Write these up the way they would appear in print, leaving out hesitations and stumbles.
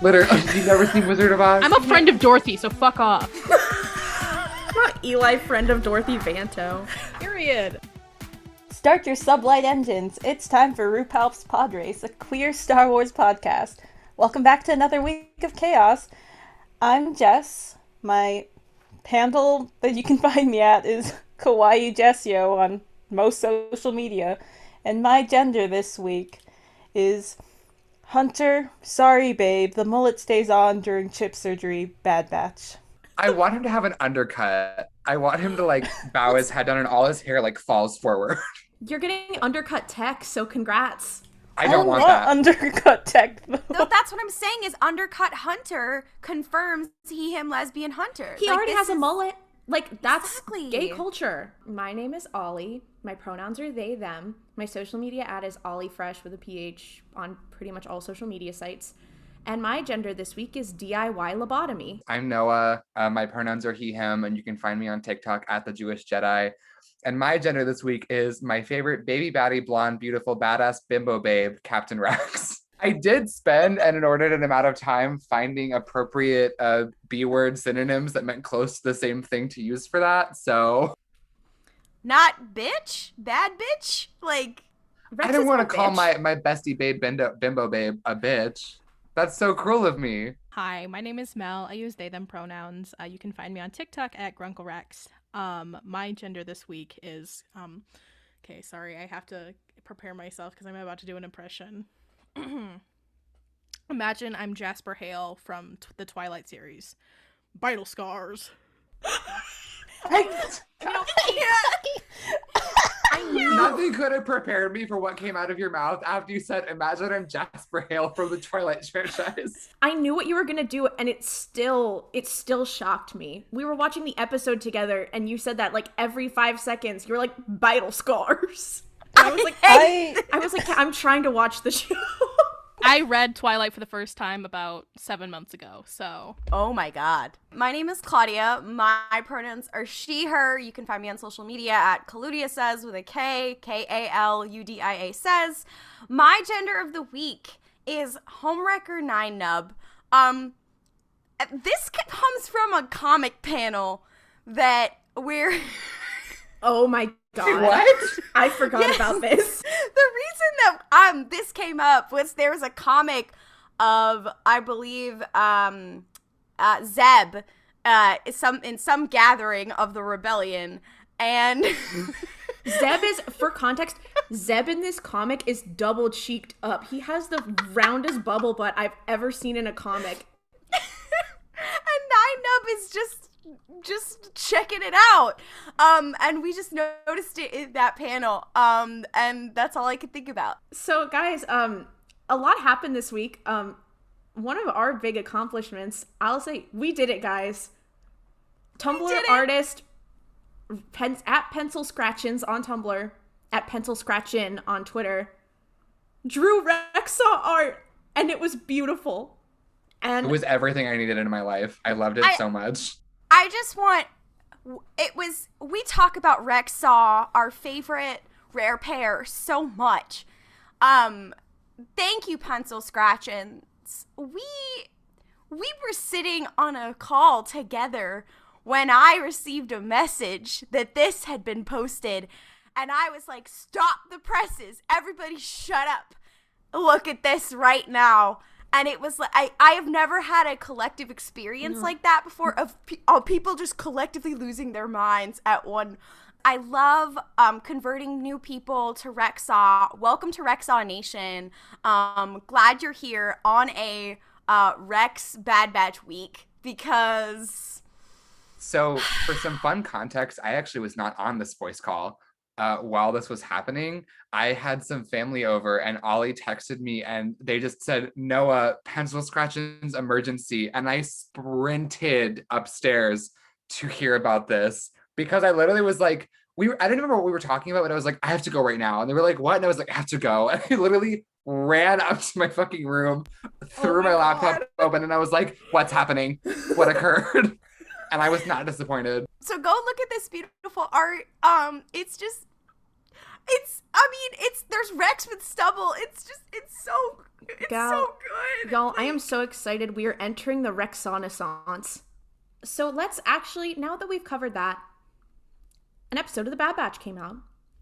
Literally, you've never seen Wizard of Oz? I'm a friend of Dorothy, so fuck off. I'm not Eli, friend of Dorothy Vanto. Period. Start your sublight engines. It's time for RuPaul's Pod Race, a queer Star Wars podcast. Welcome back to another week of chaos. I'm Jess. My handle that you can find me at is Kawaii Jessio on most social media. And my gender this week is Hunter. Sorry, babe. The mullet stays on during chip surgery. Bad Batch. I want him to have an undercut. I want him to like bow his head down and all his hair like falls forward. You're getting undercut tech, so congrats. I don't want that. Undercut tech, though. No, that's what I'm saying is undercut Hunter confirms him lesbian Hunter. He already has a mullet. Like, that's Exactly. gay culture. My name is Ollie. My pronouns are they, them. My social media ad is Ollie Fresh with a PH on pretty much all social media sites. And my gender this week is DIY lobotomy. I'm Noah. My pronouns are he, him, and you can find me on TikTok at the Jewish Jedi. And my gender this week is my favorite baby baddie, blonde, beautiful, badass bimbo babe, Captain Rex. I did spend an inordinate amount of time finding appropriate B-word synonyms that meant close to the same thing to use for that, so... Not bitch? Bad bitch? Like, Rex I didn't want to call my bestie babe bimbo babe a bitch. That's so cruel of me. Hi, my name is Mel. I use they, them pronouns. You can find me on TikTok at GrunkleRex. My gender this week is... okay, sorry, I have to prepare myself because I'm about to do an impression. Imagine I'm Jasper Hale from the Twilight series. Vital scars. Nothing could have prepared me for what came out of your mouth after you said, imagine I'm Jasper Hale from the Twilight franchise. I knew what you were going to do, and it still shocked me. We were watching the episode together, and you said that like every 5 seconds. You were like, vital scars. I was like, I was like, I'm trying to watch the show. I read Twilight for the first time about 7 months ago, so. Oh my god. My name is Klaudia. My pronouns are she, her. You can find me on social media at Klaudia Says with a K, K-A-L-U-D-I-A says. My gender of the week is Homewrecker 9 Nub. This comes from a comic panel that we're... Oh my god. What? I forgot about this. The reason that this came up was there was a comic of, I believe, Zeb in some gathering of the rebellion, and Zeb is, for context, Zeb in this comic is double cheeked up. He has the roundest bubble butt I've ever seen in a comic. And Nine Nub is just checking it out. And we just noticed it in that panel. And that's all I could think about. So guys, a lot happened this week. One of our big accomplishments, I'll say, we did it, guys. Tumblr artist at Pencil Scratchins on Tumblr, at Pencil Scratchin on Twitter, drew RexSaw art, and it was beautiful. And it was everything I needed in my life. I loved it so much. I just want, we talk about RexSaw, our favorite rare pair, so much. Thank you, Pencil Scratchins. We were sitting on a call together when I received a message that this had been posted, and I was like, stop the presses. Everybody shut up. Look at this right now. And it was like, I have never had a collective experience like that before of people just collectively losing their minds at one. I love converting new people to RexSaw. Welcome to RexSaw Nation. Glad you're here on a Rex Bad Batch week because... So for some fun context, I actually was not on this voice call while this was happening. I had some family over and Ollie texted me and they just said, Noah, Pencil Scratchins emergency. And I sprinted upstairs to hear about this because I literally was like, I didn't remember what we were talking about, but I was like, I have to go right now. And they were like, what? And I was like, I have to go. And I literally ran up to my fucking room, threw my laptop open, and I was like, what's happening? What occurred? And I was not disappointed. So go look at this beautiful art. There's Rex with stubble. It's so good. Y'all, I am so excited. We are entering the RexSawnaissance. So let's actually, now that we've covered that, an episode of The Bad Batch came out.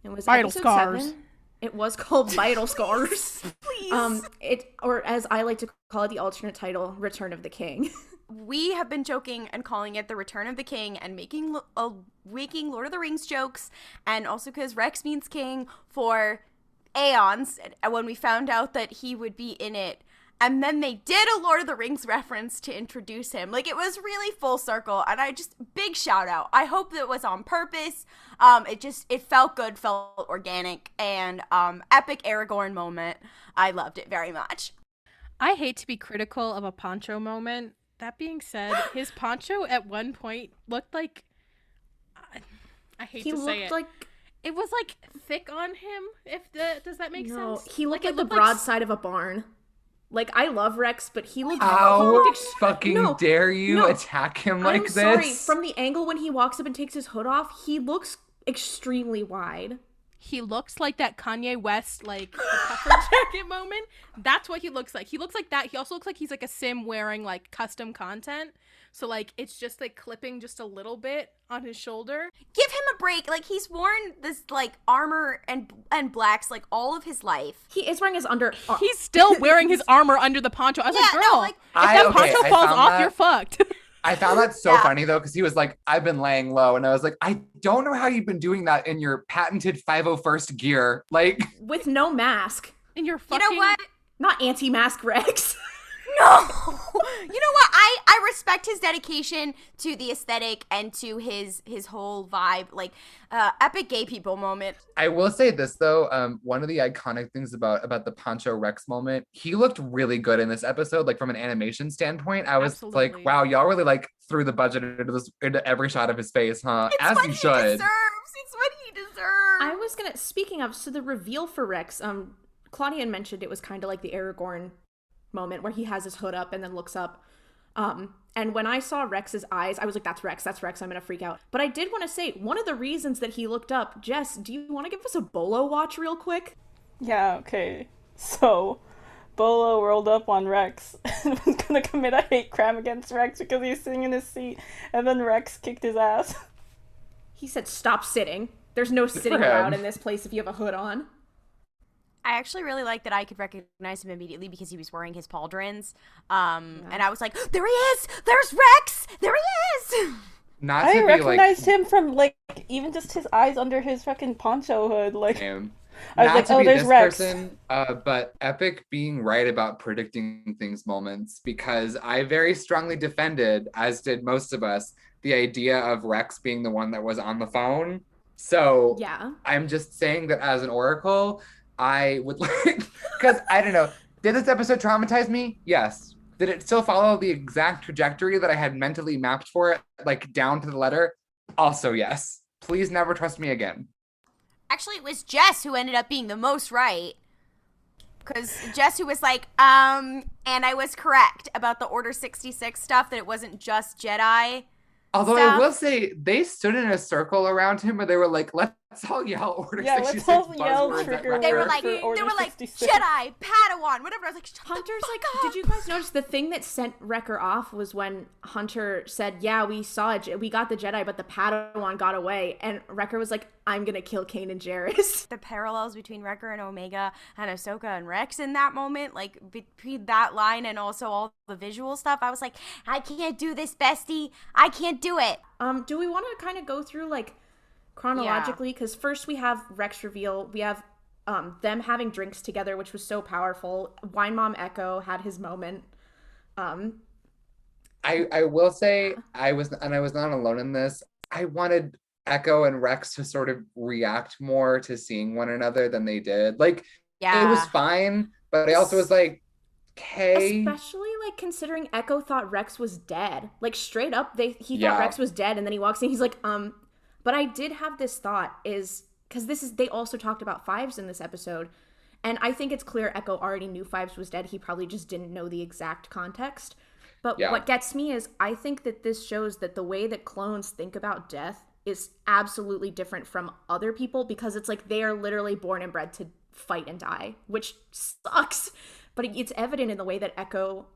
It was Vital episode Scars. 7. It was called Vital Scars. Please. Or as I like to call it, the alternate title, Return of the King. We have been joking and calling it the Return of the King and making Lord of the Rings jokes, and also because Rex means king, for aeons, and when we found out that he would be in it. And then they did a Lord of the Rings reference to introduce him. Like, it was really full circle, and big shout out. I hope that it was on purpose. It felt good, felt organic, and epic Aragorn moment. I loved it very much. I hate to be critical of a Poncho moment. That being said, his poncho at one point looked like, I hate to say it. It was like thick on him. Does that make sense? He looked like the looked broadside of a barn. Like, I love Rex, but he looked... How fucking dare you attack him like this? I'm sorry, from the angle when he walks up and takes his hood off, he looks extremely wide. He looks like that Kanye West, like, the puffer jacket moment. That's what he looks like. He looks like that. He also looks like he's, like, a sim wearing, like, custom content. So, like, it's just, like, clipping just a little bit on his shoulder. Give him a break. Like, he's worn this, like, armor and blacks, like, all of his life. He is wearing his under... He's still wearing his armor under the poncho. I was like, girl, no, like, if that poncho falls off, you're fucked. I found that so funny, though, because he was like, I've been laying low. And I was like, I don't know how you've been doing that in your patented 501st gear. Like, with no mask. And you're fucking... You know what? Not anti-mask Rex. No! You know what? I respect his dedication to the aesthetic and to his whole vibe. Like, epic gay people moment. I will say this, though. One of the iconic things about the Poncho Rex moment, he looked really good in this episode. Like, from an animation standpoint, I was like, wow, y'all really, like, threw the budget into every shot of his face, huh? It's As what you he should. deserves. It's what he deserves. I was gonna... Speaking of, so the reveal for Rex, Klaudia mentioned it was kind of like the Aragorn moment where he has his hood up and then looks up. And when I saw Rex's eyes, I was like, that's Rex, I'm gonna freak out. But I did want to say, one of the reasons that he looked up, Jess, do you want to give us a Bolo watch real quick? Yeah, okay. So, Bolo rolled up on Rex and was gonna commit a hate crime against Rex because he was sitting in his seat, and then Rex kicked his ass. He said, stop sitting. There's no sitting allowed in this place if you have a hood on. I actually really like that I could recognize him immediately because he was wearing his pauldrons. And I was like, there he is! There's Rex! There he is! Not I to be recognized him from, like, even just his eyes under his fucking poncho hood. Like, him. I was Not like, to oh, be there's this Rex. person, but Epic being right about predicting things moments, because I very strongly defended, as did most of us, the idea of Rex being the one that was on the phone. So yeah, I'm just saying that as an oracle, I would like, because I don't know, did this episode traumatize me? Yes. Did it still follow the exact trajectory that I had mentally mapped for it, like down to the letter? Also, yes. Please never trust me again. Actually, it was Jess who ended up being the most right. Because Jess who was like, and I was correct about the Order 66 stuff, that it wasn't just Jedi. Although I will say, they stood in a circle around him where they were like, let's all yell Order 66 let's all yell buzzwords at trigger Wrecker. They were like, Order 66. Jedi, Padawan, whatever. I was like, shut Hunter's the like, fuck up. did you guys notice the thing that sent Wrecker off was when Hunter said, yeah, we got the Jedi, but the Padawan got away. And Wrecker was like, I'm gonna kill Kanan Jarrus. The parallels between Wrecker and Omega and Ahsoka and Rex in that moment, like between that line and also all the visual stuff, I was like, I can't do this, bestie. I can't do it. Do we want to kind of go through like chronologically? Because first we have Rex reveal. We have them having drinks together, which was so powerful. Wine Mom Echo had his moment. I will say I was not alone in this. I wanted Echo and Rex to sort of react more to seeing one another than they did. Like, it was fine, but I also was like, okay. Especially like considering Echo thought Rex was dead. Like straight up, he thought Rex was dead, and then he walks in, he's like, But I did have this thought is because they also talked about Fives in this episode, and I think it's clear Echo already knew Fives was dead. He probably just didn't know the exact context. But what gets me is I think that this shows that the way that clones think about death is absolutely different from other people, because it's like they are literally born and bred to fight and die, which sucks. But it's evident in the way that Echo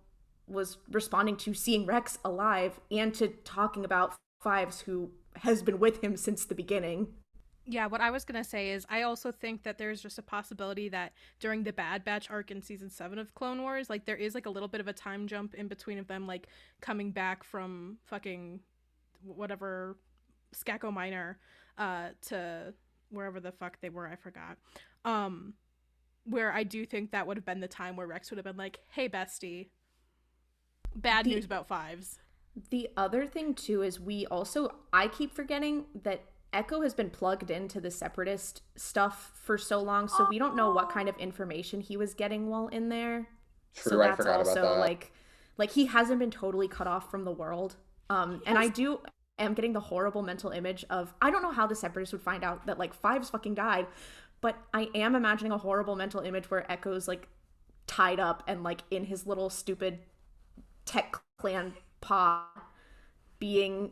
was responding to seeing Rex alive and to talking about Fives, who has been with him since the beginning. Yeah, what I was going to say is I also think that there's just a possibility that during the Bad Batch arc in season 7 of Clone Wars, like there is like a little bit of a time jump in between of them like coming back from fucking whatever Skako Minor to wherever the fuck they were, I forgot. Where I do think that would have been the time where Rex would have been like, "Hey bestie, bad news about Fives." The other thing too is I keep forgetting that Echo has been plugged into the Separatist stuff for so long, so we don't know what kind of information he was getting while in there. True, so I that's forgot also about that. like he hasn't been totally cut off from the world. And I am getting the horrible mental image of, I don't know how the Separatists would find out that like Fives fucking died, but I am imagining a horrible mental image where Echo's like tied up and like in his little stupid tech clan pod being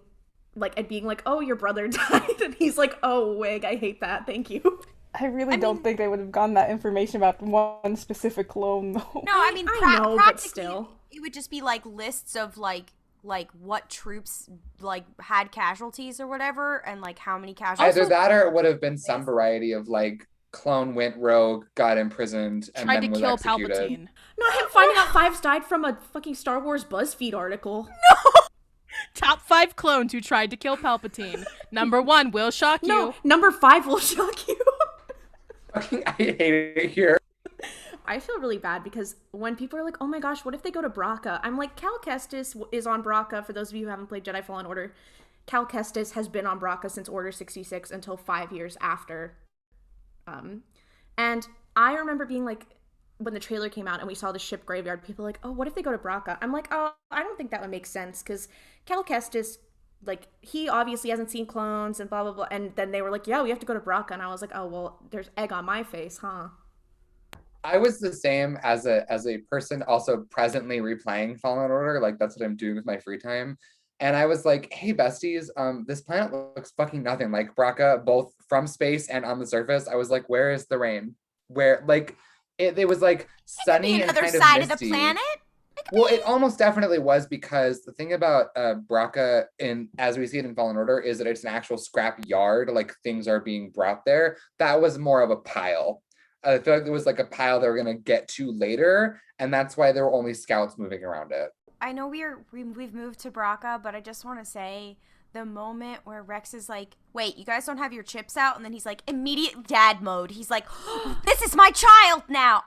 like, oh, your brother died, and he's like, oh, wig, I hate that, thank you. I really don't think they would have gotten that information about one specific clone, though. No, I mean, I know, but still. It would just be like lists of like what troops like had casualties or whatever, and like how many casualties. Either that or it would have been some variety of like clone went rogue, got imprisoned, and Tried then to was kill executed. Palpatine. Not him finding out Fives died from a fucking Star Wars BuzzFeed article. Top 5 clones who tried to kill Palpatine. Number 1 will shock you. No, number 5 will shock you. Fucking, I hate it here. I feel really bad because when people are like, oh my gosh, what if they go to Braca? I'm like, Cal Kestis is on Braca. For those of you who haven't played Jedi Fallen Order, Cal Kestis has been on Braca since Order 66 until 5 years after. And I remember being like, when the trailer came out and we saw the ship graveyard, people were like, oh, what if they go to Braca? I'm like, oh, I don't think that would make sense because Cal Kestis, like, he obviously hasn't seen clones and blah, blah, blah. And then they were like, yeah, we have to go to Braca. And I was like, oh, well, there's egg on my face, huh? I was the same as a person also presently replaying Fallen Order. Like that's what I'm doing with my free time. And I was like, hey besties, this planet looks fucking nothing like Braca, both from space and on the surface. I was like, where is the rain? Where like it was like sunny and kind side of misty. Of the planet? Well, it almost definitely was, because the thing about Braca, as we see it in Fallen Order, is that it's an actual scrap yard. Like things are being brought there. That was more of a pile. I feel like there was like a pile they were gonna get to later, and that's why there were only scouts moving around it. I know we've moved to Braca, but I just want to say the moment where Rex is like, wait, you guys don't have your chips out? And then he's like, immediate dad mode. He's like, oh, this is my child now.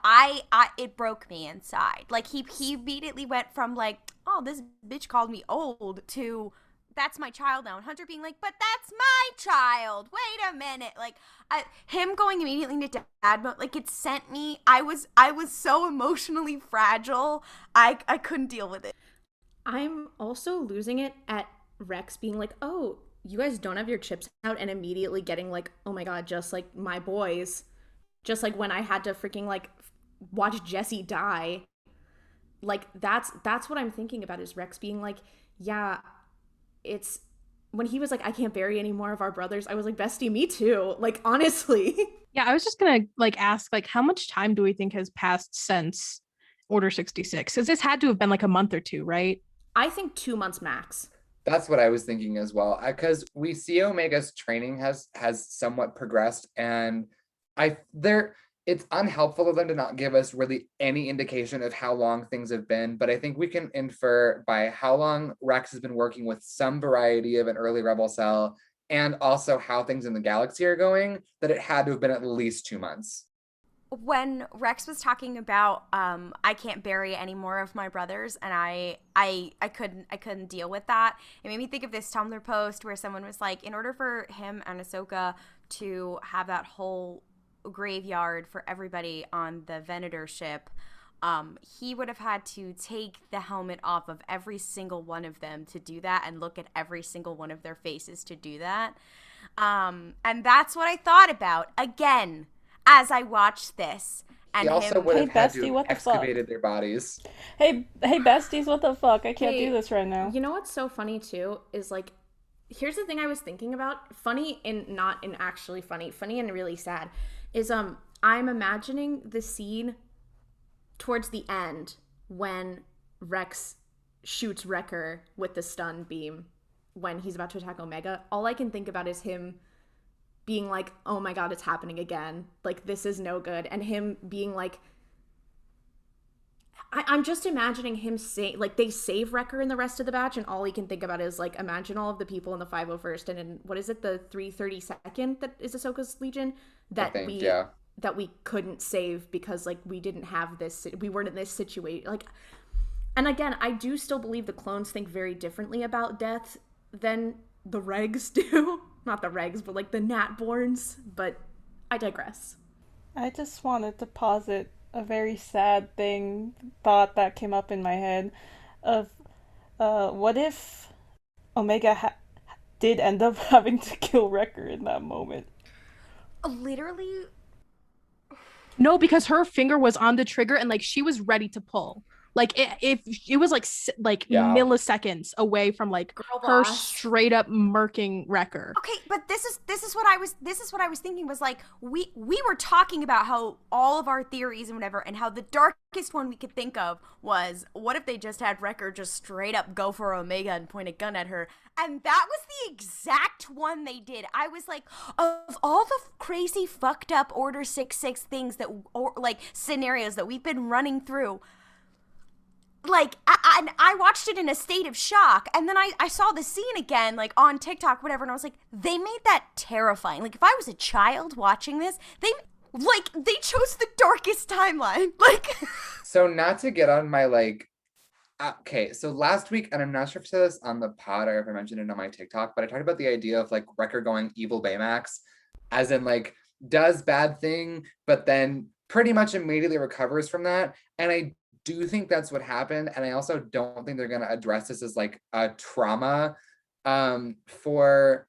It broke me inside. Like he immediately went from like, oh, this bitch called me old to that's my child now. And Hunter being like, but that's my child. Wait a minute. Like him going immediately into dad mode, like it sent me, I was so emotionally fragile. I couldn't deal with it. I'm also losing it at Rex being like, oh, you guys don't have your chips out, and immediately getting like, oh my god, just like my boys. Just like when I had to freaking like watch Jesse die. Like that's what I'm thinking about, is Rex being like, yeah, it's when he was like, I can't bury any more of our brothers, I was like, bestie, me too. Like honestly. Yeah, I was just gonna like ask, like, how much time do we think has passed since Order 66? Because this had to have been like a month or two, right? I think 2 months max. That's what I was thinking as well, because we see Omega's training has somewhat progressed, and it's unhelpful of them to not give us really any indication of how long things have been, but I think we can infer by how long Rex has been working with some variety of an early rebel cell, and also how things in the galaxy are going, that it had to have been at least 2 months. When Rex was talking about I can't bury any more of my brothers, and I couldn't deal with that, it made me think of this Tumblr post where someone was like, in order for him and Ahsoka to have that whole graveyard for everybody on the Venator ship, he would have had to take the helmet off of every single one of them to do that, and look at every single one of their faces to do that. And that's what I thought about again as I watched this. And he also would have had to have what the excavated their bodies. Hey besties, what the fuck? I can't do this right now. You know what's so funny too is like, here's the thing I was thinking about, funny and not in actually funny and really sad, is I'm imagining the scene towards the end when Rex shoots Wrecker with the stun beam when he's about to attack Omega, all I can think about is him being like, oh my god, it's happening again. Like, this is no good. And him being like, I'm just imagining him saying, like, they save Wrecker in the rest of the batch, and all he can think about is, like, imagine all of the people in the 501st and in, what is it, the 332nd that is Ahsoka's Legion? That we couldn't save because, like, we didn't have this, we weren't in this situation. Like, and again, I do still believe the clones think very differently about death than the regs do. Not the regs, but, like, the Natborns. But I digress. I just wanted to posit a very sad thought that came up in my head of what if Omega did end up having to kill Wrecker in that moment? Literally? No, because her finger was on the trigger and, like, she was ready to pull. Like, if it was like milliseconds away from, like, her straight up murking Wrecker. Okay, but this is what I was thinking was, like, we were talking about how all of our theories and whatever, and how the darkest one we could think of was, what if they just had Wrecker just straight up go for Omega and point a gun at her? And that was the exact one they did. I was like, of all the crazy fucked up Order 66 things that, or like scenarios that we've been running through, like, I watched it in a state of shock, and then I saw the scene again, like, on TikTok, whatever, and I was like, they made that terrifying. Like, if I was a child watching this, they chose the darkest timeline. Like, so not to get on my, like, okay, so last week, and I'm not sure if I said this on the pod or if I mentioned it on my TikTok, but I talked about the idea of, like, Wrecker going evil Baymax, as in, like, does bad thing, but then pretty much immediately recovers from that, and I do think that's what happened, and I also don't think they're going to address this as, like, a trauma for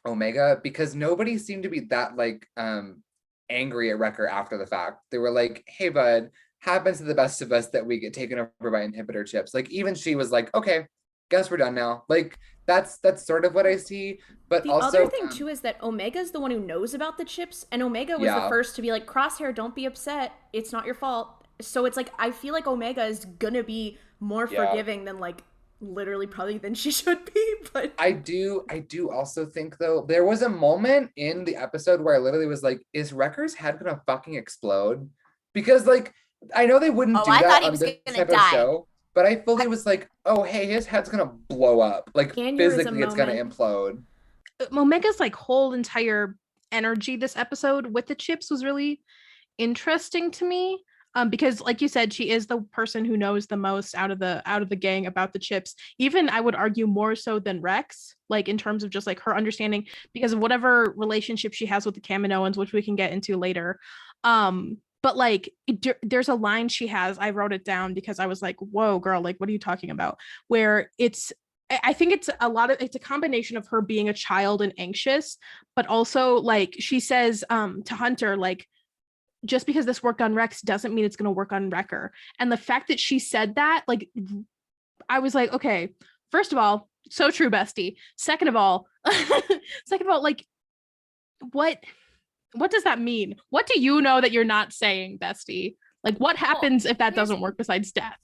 Omega, because nobody seemed to be that, like, angry at Wrecker after the fact. They were like, hey bud, happens to the best of us that we get taken over by inhibitor chips. Like, even she was like, okay, guess we're done now. Like, that's sort of what I see. But the also, other thing too is that Omega's the one who knows about the chips, and Omega was the first to be like, Crosshair, don't be upset, it's not your fault. So it's like, I feel like Omega is gonna be more forgiving than, like, literally probably than she should be. But I do also think, though, there was a moment in the episode where I literally was like, is Wrecker's head gonna fucking explode? Because, like, I know they wouldn't do that on this type of show, but I fully was like, oh, hey, his head's gonna blow up. Like, physically it's gonna implode. Omega's, like, whole entire energy this episode with the chips was really interesting to me. Because, like you said, she is the person who knows the most out of the gang about the chips. Even, I would argue, more so than Rex, like, in terms of just, like, her understanding, because of whatever relationship she has with the Kaminoans, which we can get into later. But, like, there's a line she has, I wrote it down because I was like, whoa, girl, like, what are you talking about? Where I think it's a combination of her being a child and anxious, but also, like, she says to Hunter, like, just because this worked on Rex doesn't mean it's going to work on Wrecker. And the fact that she said that, like, I was like, okay, first of all, so true, bestie. Second of all, like, what does that mean? What do you know that you're not saying, bestie? Like, what happens if that doesn't work besides death?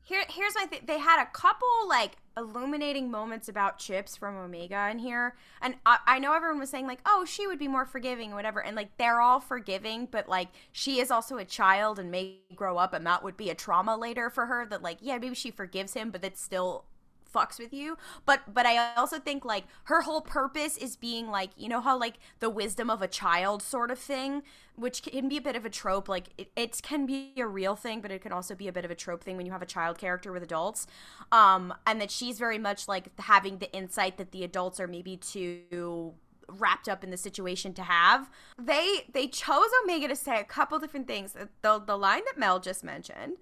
Here's my thing. They had a couple, like, illuminating moments about chips from Omega in here. And I know everyone was saying, like, oh, she would be more forgiving or whatever. And, like, they're all forgiving, but, like, she is also a child and may grow up, and that would be a trauma later for her that, like, yeah, maybe she forgives him, but that's still fucks with you. But I also think, like, her whole purpose is being, like, you know how, like, the wisdom of a child sort of thing, which can be a bit of a trope. Like, it can be a real thing, but it can also be a bit of a trope thing when you have a child character with adults. And that she's very much, like, having the insight that the adults are maybe too wrapped up in the situation to have. They chose Omega to say a couple different things. The line that Mel just mentioned.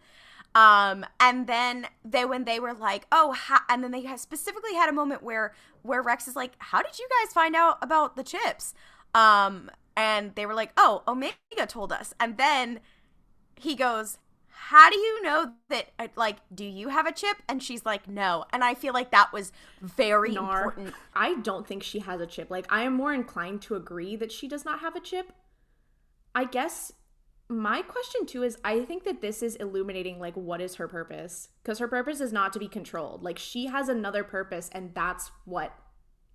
And then when they were like, and then they specifically had a moment where Rex is like, how did you guys find out about the chips? And they were like, oh, Omega told us. And then he goes, how do you know that, like, do you have a chip? And she's like, no. And I feel like that was very important. I don't think she has a chip. Like, I am more inclined to agree that she does not have a chip. I guess My question too is, I think that this is illuminating like what is her purpose, because her purpose is not to be controlled. Like she has another purpose, and that's what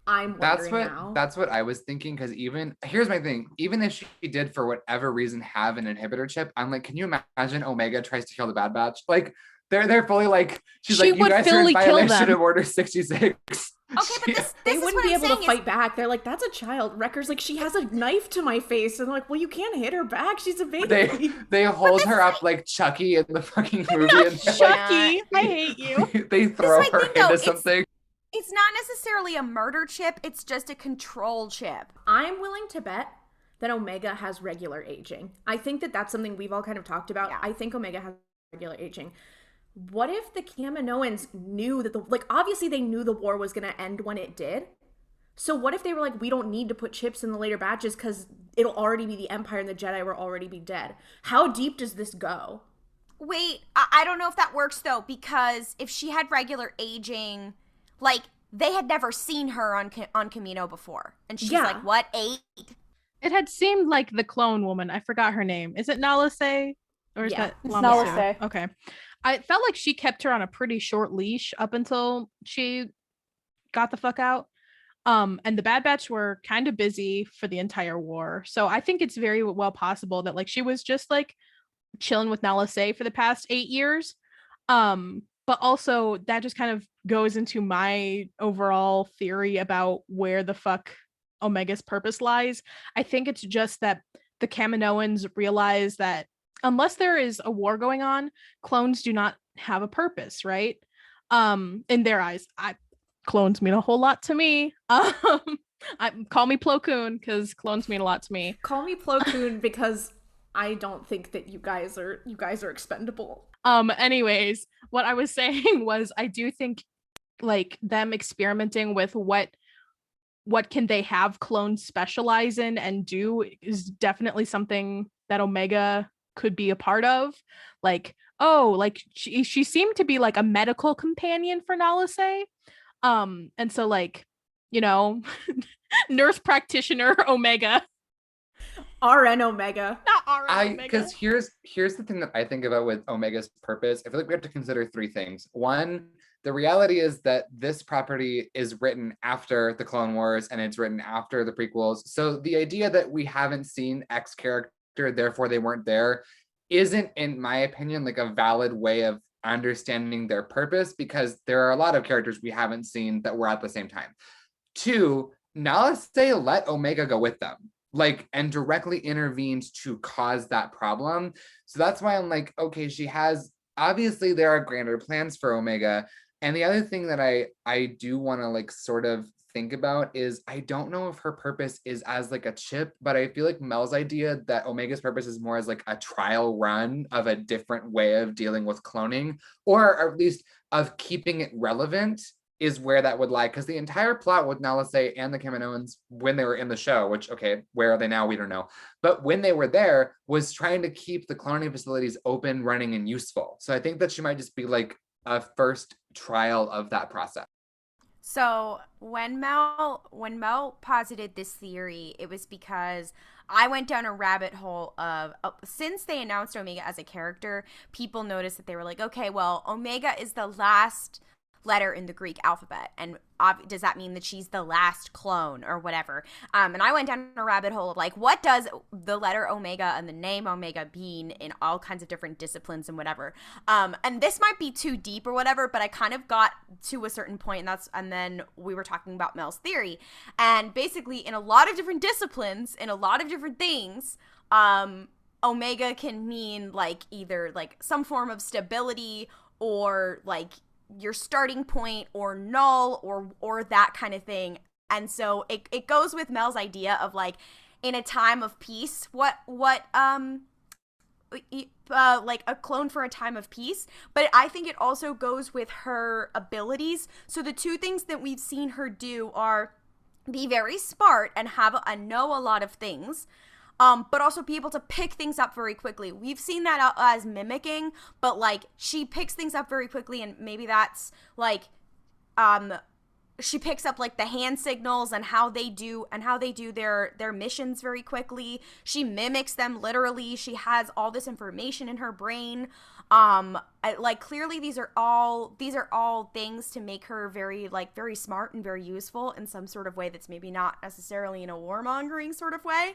I'm wondering now. That's what I was thinking, because even here's my thing, even if she did for whatever reason have an inhibitor chip, I'm like, can you imagine Omega tries to kill the Bad Batch? Like they're fully like, she's She like, you would guys are in fully kill violation them. of Order 66. Okay, but this They is wouldn't what be I'm able to saying fight back. They're like, that's a child. Wrecker's like, she has a knife to my face, and they're like, well, you can't hit her back. She's a baby. They hold her up like Chucky in the fucking movie, and they're Chucky, I hate you. they throw This is my her thing, though. into something. It's not necessarily a murder chip, it's just a control chip. I'm willing to bet that Omega has regular aging. I think that that's something we've all kind of talked about. Yeah. I think Omega has regular aging. What if the Kaminoans knew that obviously they knew the war was going to end when it did. So what if they were like, we don't need to put chips in the later batches because it'll already be the Empire and the Jedi will already be dead. How deep does this go? Wait, I don't know if that works though, because if she had regular aging, like they had never seen her on Kamino before. And she's like, what, 8? It had seemed like the clone woman. I forgot her name. Is it Nala Se? Or is that It's Lama Nala Su? Se. Okay. I felt like she kept her on a pretty short leash up until she got the fuck out. And the Bad Batch were kind of busy for the entire war. So I think it's very well possible that like she was just like chilling with Nala Se for the past 8 years. But also that just kind of goes into my overall theory about where the fuck Omega's purpose lies. I think it's just that the Kaminoans realize that unless there is a war going on, clones do not have a purpose, right? In their eyes, clones mean a whole lot to me. Call me Plo Koon because clones mean a lot to me. Call me Plo Koon because I don't think that you guys are expendable. Anyways, what I was saying was I do think like them experimenting with what can they have clones specialize in and do is definitely something that Omega could be a part of. Like, oh, like she seemed to be like a medical companion for Nala Se. And so like, you know, nurse practitioner Omega. RN Omega. Not RN Omega. Because here's the thing that I think about with Omega's purpose. I feel like we have to consider 3 things. One, the reality is that this property is written after the Clone Wars and it's written after the prequels. So the idea that we haven't seen X character, therefore they weren't there, isn't, in my opinion, like a valid way of understanding their purpose, because there are a lot of characters we haven't seen that were at the same time. 2, Nala Se let Omega go with them, like, and directly intervened to cause that problem. So that's why I'm like, okay, she has, obviously there are grander plans for Omega. And the other thing that I do want to like sort of think about is I don't know if her purpose is as like a chip, but I feel like Mel's idea that Omega's purpose is more as like a trial run of a different way of dealing with cloning, or at least of keeping it relevant, is where that would lie. Because the entire plot with Nala Se and the Kaminoans when they were in the show, which, okay, where are they now? We don't know. But when they were there, was trying to keep the cloning facilities open, running, and useful. So I think that she might just be like a first trial of that process. So when Mel posited this theory, it was because I went down a rabbit hole of since they announced Omega as a character, people noticed that they were like, okay, well, Omega is the last letter in the Greek alphabet, and does that mean that she's the last clone or whatever? And I went down a rabbit hole of like, what does the letter Omega and the name Omega mean in all kinds of different disciplines and whatever? And this might be too deep or whatever, but I kind of got to a certain point, and then we were talking about Mel's theory, and basically in a lot of different disciplines, in a lot of different things, Omega can mean like either like some form of stability or like your starting point or null or that kind of thing. And so it goes with Mel's idea of like in a time of peace, what like a clone for a time of peace. But I think it also goes with her abilities. So the 2 things that we've seen her do are be very smart and know a lot of things, but also be able to pick things up very quickly. We've seen that as mimicking, but like she picks things up very quickly, and maybe that's like she picks up like the hand signals and how they do their missions very quickly. She mimics them literally. She has all this information in her brain. Like clearly these are all things to make her very smart and very useful in some sort of way that's maybe not necessarily in a warmongering sort of way.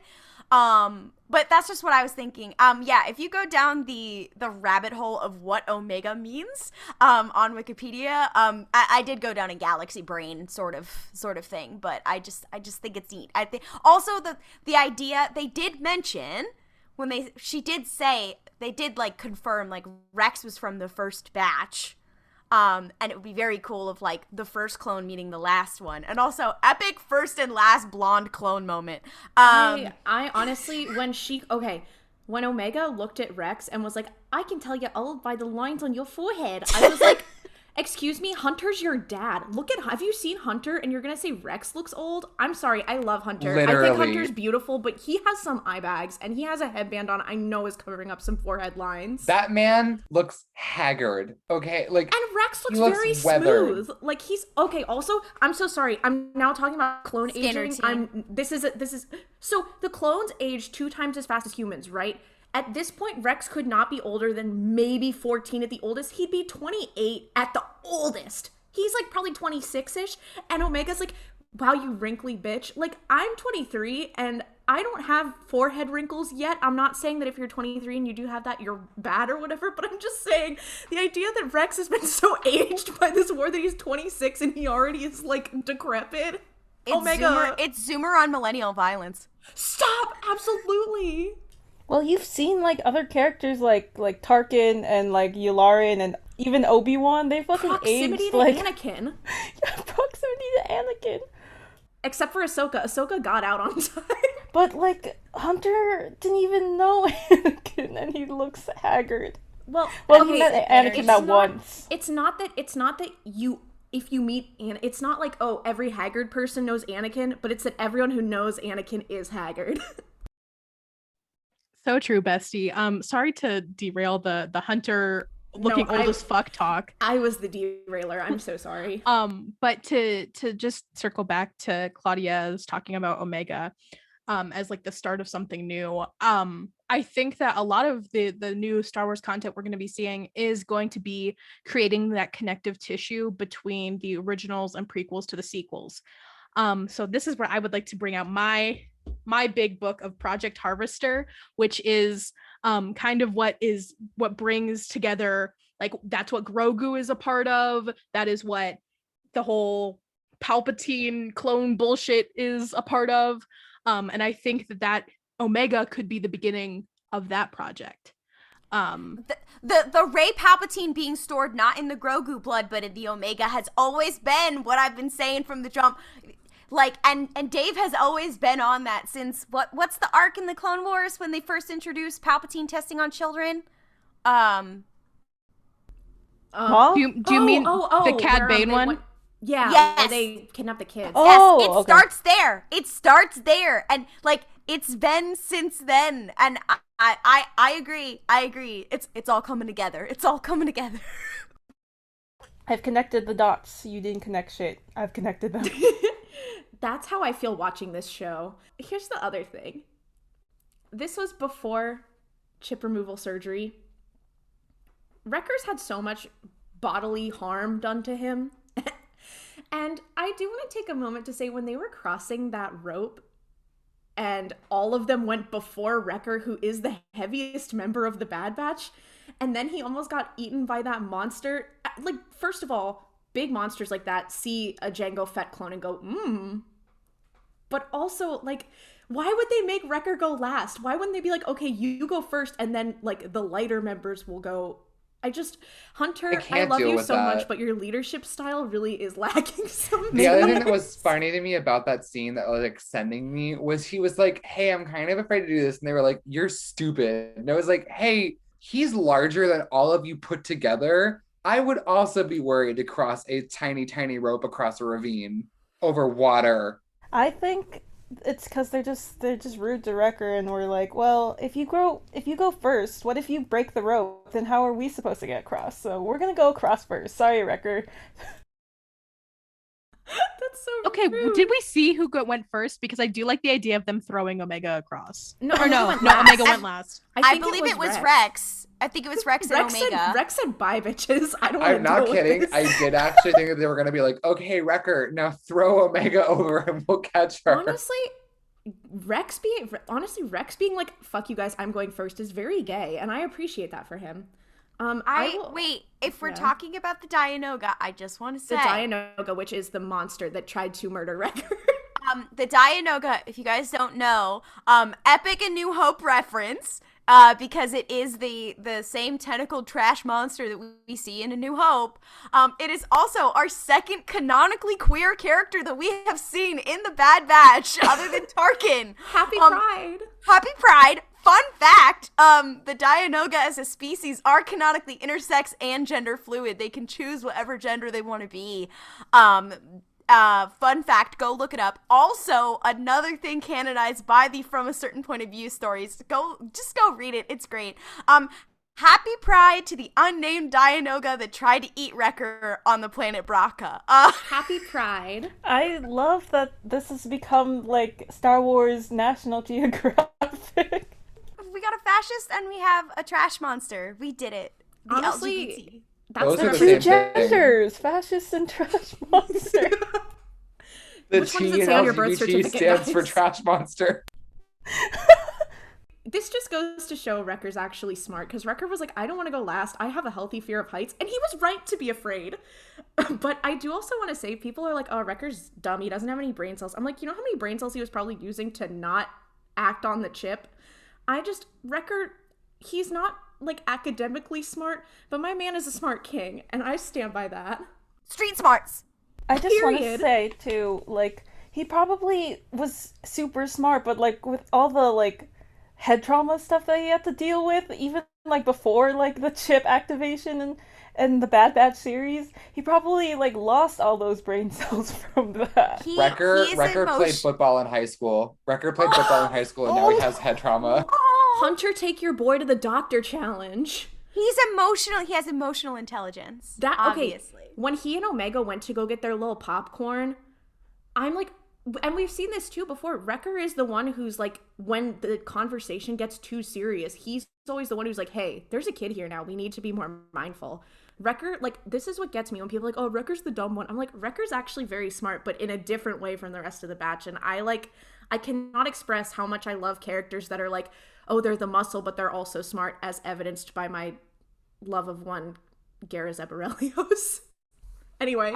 But that's just what I was thinking. Yeah, if you go down the rabbit hole of what Omega means, on Wikipedia, I did go down a galaxy brain sort of thing, but I just think it's neat. I think also the idea they did mention when they did like confirm like Rex was from the first batch. And it would be very cool if like the first clone meeting the last one, and also epic first and last blonde clone moment. I honestly, when Omega looked at Rex and was like, "I can tell you're old by the lines on your forehead," I was like, "Excuse me, Hunter's your dad. Have you seen Hunter? And you're gonna say Rex looks old? I'm sorry, I love Hunter. Literally. I think Hunter's beautiful, but he has some eye bags and he has a headband on. I know is covering up some forehead lines. That man looks haggard. Okay, like, and Rex looks looks very weathered. smooth. Like he's okay. Also, I'm so sorry. I'm now talking about clone Skinner aging. team. This is so the clones age 2 times as fast as humans, right? At this point, Rex could not be older than maybe 14 at the oldest. He'd be 28 at the oldest. He's like probably 26-ish. And Omega's like, wow, you wrinkly bitch. Like, I'm 23 and I don't have forehead wrinkles yet. I'm not saying that if you're 23 and you do have that, you're bad or whatever. But I'm just saying the idea that Rex has been so aged by this war that he's 26 and he already is like decrepit. It's Zoomer on millennial violence. Stop! Absolutely. Well, you've seen like other characters like Tarkin and like Yularen and even Obi-Wan. They fucking Proximity aged to like Anakin. Yeah, proximity to Anakin. Except for Ahsoka. Ahsoka got out on time. But like Hunter didn't even know Anakin, and he looks haggard. Well, he met Anakin that once. It's not that you. If you meet it's not like, oh, every haggard person knows Anakin, but it's that everyone who knows Anakin is haggard. So true, bestie. Sorry to derail the Hunter looking old as fuck talk. I was the derailer. I'm so sorry. But to just circle back to Claudia's talking about Omega, as like the start of something new. I think that a lot of the new Star Wars content we're going to be seeing is going to be creating that connective tissue between the originals and prequels to the sequels. So this is where I would like to bring out my big book of Project Harvester, which is kind of what brings together, like, that's what Grogu is a part of. That is what the whole Palpatine clone bullshit is a part of. And I think that Omega could be the beginning of that project. The Rey Palpatine being stored not in the Grogu blood, but in the Omega has always been what I've been saying from the jump. Like, and Dave has always been on that since what's the arc in the Clone Wars when they first introduced Palpatine testing on children? Huh? Do you mean the Cad Bane one? Yeah, yes. where they kidnap the kids. Oh, yes, it starts there. It starts there, and like it's been since then. And I agree. It's all coming together. It's all coming together. I've connected the dots. You didn't connect shit. I've connected them. That's how I feel watching this show. Here's the other thing. This was before chip removal surgery. Wrecker's had so much bodily harm done to him. And I do want to take a moment to say, when they were crossing that rope and all of them went before Wrecker, who is the heaviest member of the Bad Batch, and then he almost got eaten by that monster. Like, first of all, big monsters like that see a Jango Fett clone and go, But also, like, why would they make Wrecker go last? Why wouldn't they be like, okay, you go first, and then, like, the lighter members will go? Hunter, I love you so much, but your leadership style really is lacking something. The other thing that was funny to me about that scene that was like sending me was he was like, hey, I'm kind of afraid to do this. And they were like, you're stupid. And I was like, hey, he's larger than all of you put together. I would also be worried to cross a tiny, tiny rope across a ravine over water. I think it's because they're just rude to Wrecker, and we're like, well, if you go first, what if you break the rope? Then how are we supposed to get across? So we're gonna go across first. Sorry, Wrecker. That's so Okay, rude. did we see who went first? Because I do like the idea of them throwing Omega across. No, Or Omega no, went no, last. Omega went last. I think believe it was Rex. I think it was Rex and Omega. Rex said bye, bitches. I don't want to I'm not kidding. With I this. did actually think that they were going to be like, okay, Wrecker, now throw Omega over and we'll catch her. Honestly, Rex being like, fuck you guys, I'm going first is very gay, and I appreciate that for him. Wait, if we're talking about the Dianoga, I just want to say the Dianoga, which is the monster that tried to murder Wrecker. The Dianoga, if you guys don't know, epic and New Hope reference, because it is the same tentacled trash monster that we see in A New Hope. It is also our second canonically queer character that we have seen in the Bad Batch, other than Tarkin. Happy Pride. Happy Pride. Fun fact, the Dianoga as a species are canonically intersex and gender fluid. They can choose whatever gender they want to be. Fun fact, go look it up. Also, another thing canonized by the From a Certain Point of View stories. Just go read it. It's great. Happy Pride to the unnamed Dianoga that tried to eat Wrecker on the planet Braca. Happy Pride. I love that this has become like Star Wars National Geographic. We got a fascist and we have a trash monster. We did it. The Honestly, LGBT. that's Those are their the Two same genders, fascist and trash monster. The Which one T does it in say on your birth LGBT certificate, stands for guys? trash monster. This just goes to show Wrecker's actually smart, because Wrecker was like, I don't want to go last. I have a healthy fear of heights. And he was right to be afraid. But I do also want to say, people are like, oh, Wrecker's dumb. He doesn't have any brain cells. I'm like, you know how many brain cells he was probably using to not act on the chip? Wrecker, he's not like academically smart, but my man is a smart king, and I stand by that. Street smarts. I just want to Period. say, too, like, he probably was super smart, but, like, with all the, like, head trauma stuff that he had to deal with, even, like, before, like, the chip activation and the Bad Batch series, he probably, like, lost all those brain cells from that. Wrecker played football in high school. Wrecker played football in high school, and now he has head trauma. Hunter, take your boy to the doctor challenge. He's emotional. He has emotional intelligence. Obviously. When he and Omega went to go get their little popcorn, I'm like, and we've seen this too before, Wrecker is the one who's like, when the conversation gets too serious, he's always the one who's like, hey, there's a kid here now. We need to be more mindful. Wrecker, like, this is what gets me when people are like, oh, Wrecker's the dumb one. I'm like, Wrecker's actually very smart, but in a different way from the rest of the batch. And I cannot express how much I love characters that are like, oh, they're the muscle, but they're also smart, as evidenced by my love of one, Gara Zebarelios. Anyway.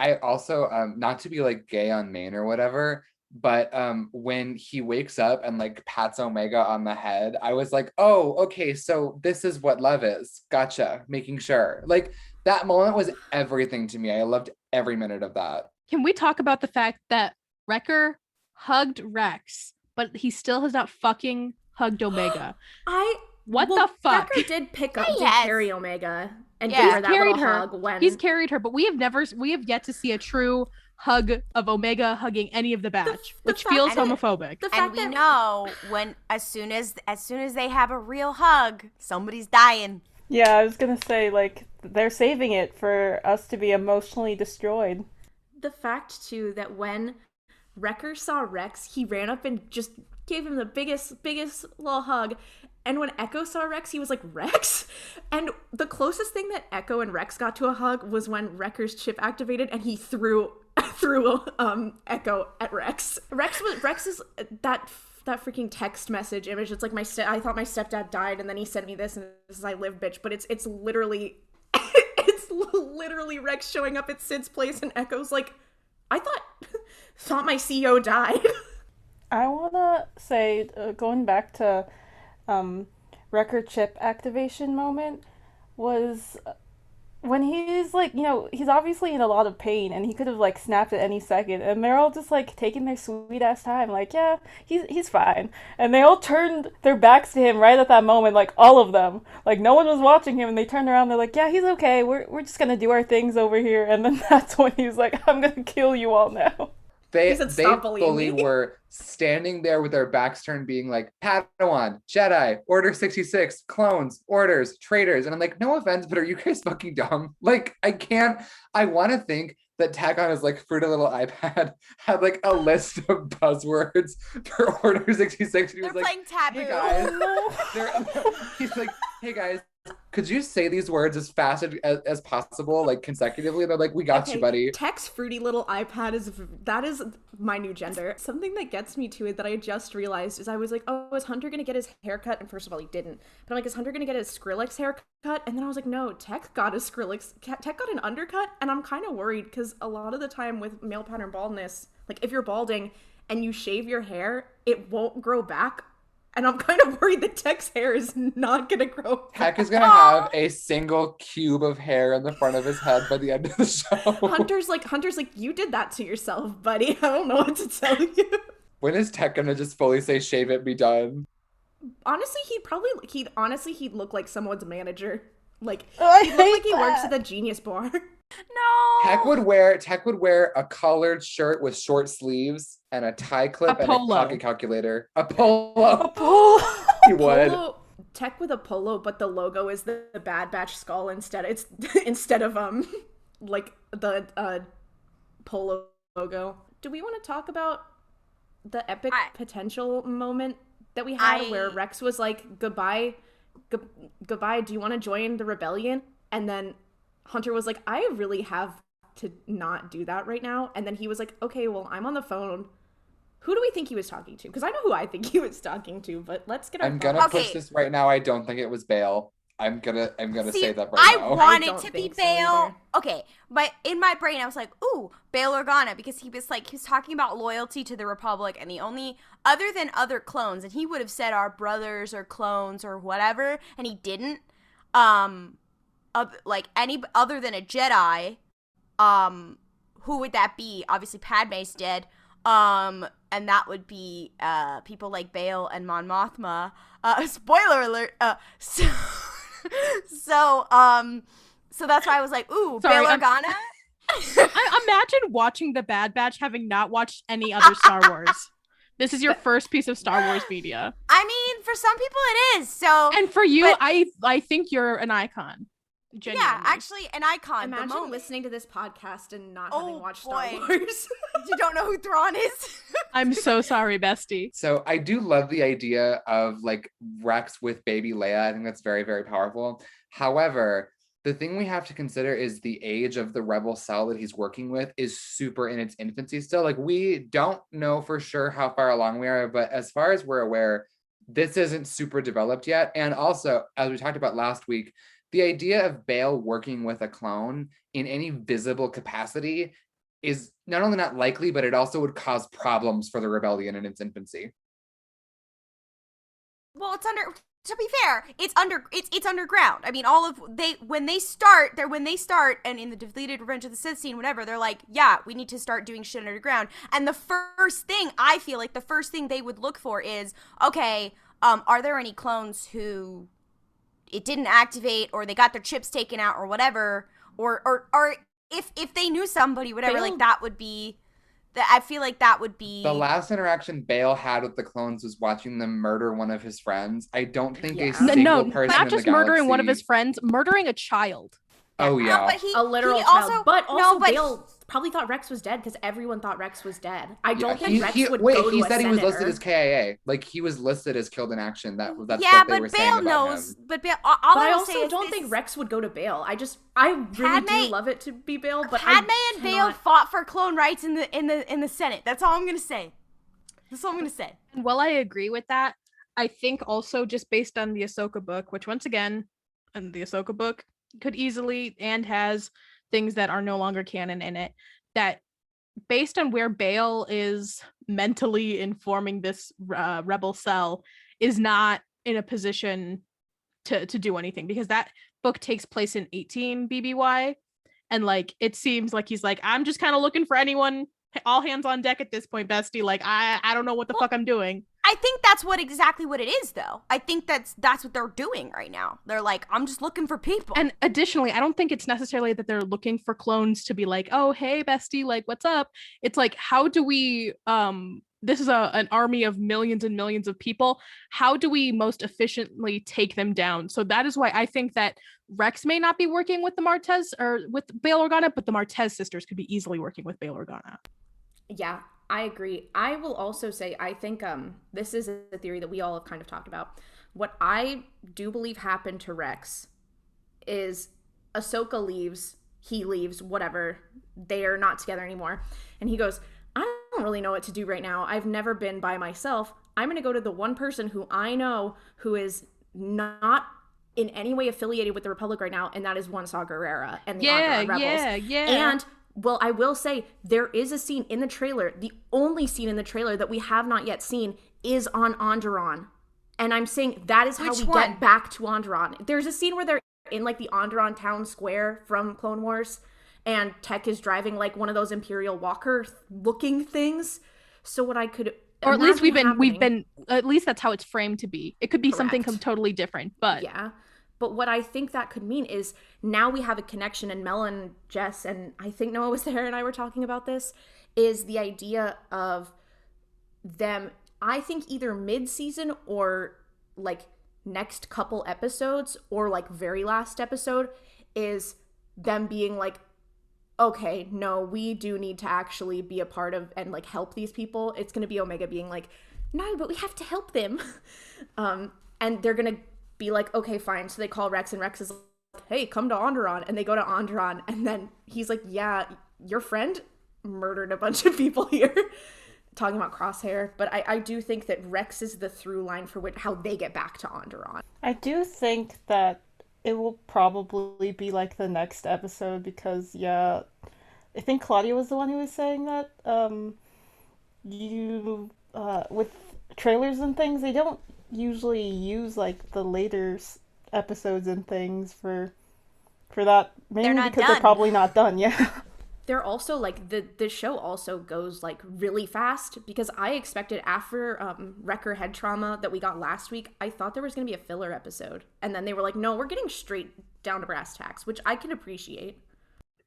I also, not to be like gay on main or whatever, but when he wakes up and like pats Omega on the head, I was like, oh, okay, so this is what love is. Gotcha. Making sure. Like, that moment was everything to me. I loved every minute of that. Can we talk about the fact that Wrecker hugged Rex, but he still has not fucking hugged Omega? The fuck? Wrecker did Yes. carry Omega and Yeah. give her that Carried little her. hug when He's carried her, but we have yet to see a true hug of Omega hugging any of the batch, which fact- feels and homophobic. the And fact we that know when as soon as they have a real hug, somebody's dying. Yeah, I was gonna say, like, they're saving it for us to be emotionally destroyed. the fact too that when Wrecker saw Rex, he ran up and just gave him the biggest little hug. And when Echo saw Rex, he was like, Rex? And the closest thing that Echo and Rex got to a hug was when Wrecker's chip activated and he threw Echo at Rex. Rex is that freaking text message image. It's like I thought my stepdad died, and then he sent me this, and this is I live, bitch. But it's literally it's literally Rex showing up at Sid's place, and Echo's like, I thought my CEO died. I wanna say, going back to Wrecker chip activation moment, was when he's like, you know, he's obviously in a lot of pain and he could have like snapped at any second, and they're all just like taking their sweet ass time, like, yeah, he's fine. And they all turned their backs to him right at that moment, like all of them. Like no one was watching him, and they turned around, they're like, yeah, he's okay, we're just gonna do our things over here. And then that's when he was like, I'm gonna kill you all now. They said, "Stop bullying fully me." were standing there with their backs turned, being like, Padawan, Jedi, Order 66, clones, orders, traitors. And I'm like, no offense, but are you guys fucking dumb? Like, I want to think that Tech on his like fruity little iPad had like a list of buzzwords for Order 66. He was They're like, playing Taboo. hey guys, he's like, hey guys, could you say these words as fast as possible, like consecutively? And they're like, we got you, buddy. Tech's fruity little iPad is my new gender. Something that gets me to it that I just realized is I was like, oh, is Hunter gonna get his haircut? And first of all, he didn't. But I'm like, is Hunter gonna get his Skrillex haircut? And then I was like, no, Tech got a Skrillex. Tech got an undercut, and I'm kind of worried because a lot of the time with male pattern baldness, like if you're balding and you shave your hair, it won't grow back. And I'm kind of worried that Tech's hair is not going to grow. Tech is going to have a single cube of hair in the front of his head by the end of the show. Hunter's like, you did that to yourself, buddy. I don't know what to tell you. When is Tech going to just fully say, shave it, be done? Honestly, he'd look like someone's manager. Like, he'd look like he works at the Genius Bar. No. Tech would wear a collared shirt with short sleeves and a tie clip and a pocket calculator. A polo. He would. Tech with a polo, but the logo is the Bad Batch skull instead. It's instead of like the polo logo. Do we want to talk about the epic potential moment that we had where Rex was like, goodbye, do you want to join the rebellion? And then Hunter was like, I really have to not do that right now. And then he was like, okay, well, I'm on the phone. Who do we think he was talking to? Because I know who I think he was talking to, but let's get our I'm gonna push this right now. I don't think it was Bale. I'm gonna say that right now. I want it to be Bale. Okay, but in my brain I was like, ooh, Bail Organa, because he was talking about loyalty to the Republic, and the only other than other clones, and he would have said our brothers or clones or whatever, and he didn't. Like any other than a Jedi, who would that be? Obviously Padme's dead, and that would be people like Bail and Mon Mothma. Spoiler alert. So that's why I was like, ooh, Bail Organa. Imagine watching The Bad Batch having not watched any other Star Wars. This is your first piece of Star Wars media. I mean, for some people it is. So, and for you, I think you're an icon. Genuinely. Yeah, actually, an icon. Imagine listening to this podcast and not having watched Star Wars. You don't know who Thrawn is? I'm so sorry, bestie. So I do love the idea of like Rex with baby Leia. I think that's very, very powerful. However, the thing we have to consider is the age of the rebel cell that he's working with is super in its infancy still. Like, we don't know for sure how far along we are, but as far as we're aware, this isn't super developed yet. And also, as we talked about last week, the idea of Bail working with a clone in any visible capacity is not only not likely, but it also would cause problems for the rebellion in its infancy. Well, to be fair, it's underground. I mean, when they start, and in the deleted Revenge of the Sith scene, whatever, they're like, yeah, we need to start doing shit underground. And the first thing they would look for is, okay, are there any clones who it didn't activate, or they got their chips taken out, or whatever, or if they knew somebody, whatever, like that would be. I feel like that would be the last interaction Bail had with the clones was watching them murder one of his friends. I don't think a single person not just in the murdering galaxy... one of his friends, murdering a child. Oh yeah, but a literal child. But also, Bail probably thought Rex was dead because everyone thought Rex was dead. I don't think Rex would go to he a said he was listed senator. as KIA. Like, he was listed as killed in action. That's what they were saying about knows. him. But Bail, I also don't think Rex would go to Bail. I really do love it to be Bail, but Padme and Bail fought for clone rights in the Senate. That's all I'm gonna say. And while I agree with that, I think also just based on the Ahsoka book, which once again, and the Ahsoka book could easily and has things that are no longer canon in it, that based on where Bail is mentally informing this rebel cell is not in a position to do anything, because that book takes place in 18 BBY, and like it seems like he's like, I'm just kind of looking for anyone, all hands on deck at this point, bestie. Like I don't know what the fuck I'm doing. I think that's exactly what it is, though. I think that's what they're doing right now. They're like, I'm just looking for people. And additionally, I don't think it's necessarily that they're looking for clones to be like, oh, hey, bestie, like, what's up? It's like, how do we this is an army of millions and millions of people. How do we most efficiently take them down? So that is why I think that Rex may not be working with the Martez or with Bail Organa, but the Martez sisters could be easily working with Bail Organa. Yeah, I agree. I will also say, I think this is a theory that we all have kind of talked about. What I do believe happened to Rex is Ahsoka leaves, he leaves, whatever. They are not together anymore. And he goes, I don't really know what to do right now. I've never been by myself. I'm going to go to the one person who I know who is not in any way affiliated with the Republic right now, and that is one Saw Gerrera and the Onderon Rebels. And, well, I will say, there is a scene in the trailer, the only scene in the trailer that we have not yet seen is on Onderon. And I'm saying that is how get back to Onderon. There's a scene where they're in, like, the Onderon town square from Clone Wars, and Tech is driving like one of those Imperial Walker looking things. So what I could, or at least we've been at least that's how it's framed to be. It could be something totally different, but yeah. But what I think that could mean is now we have a connection, and Mel and Jess, and I think Noah was there and I were talking about this, is the idea of them, I think either mid-season or like next couple episodes or like very last episode, is them being like, okay, no, we do need to actually be a part of and like help these people. It's going to be Omega being like, no, but we have to help them. And they're going to be like, okay, fine. So they call Rex, and Rex is like, hey, come to Onderon. And they go to Onderon, and then he's like, yeah, your friend murdered a bunch of people here. Talking about Crosshair. But I do think that Rex is the through line for how they get back to Onderon. I do think that it will probably be like the next episode because, yeah, I think Klaudia was the one who was saying that. With trailers and things, they don't usually use like the later episodes and things for that. Mainly because they're probably not done. Yeah. They're also like the show also goes like really fast, because I expected after Wrecker head trauma that we got last week, I thought there was going to be a filler episode, and then they were like, no, we're getting straight down to brass tacks, which I can appreciate.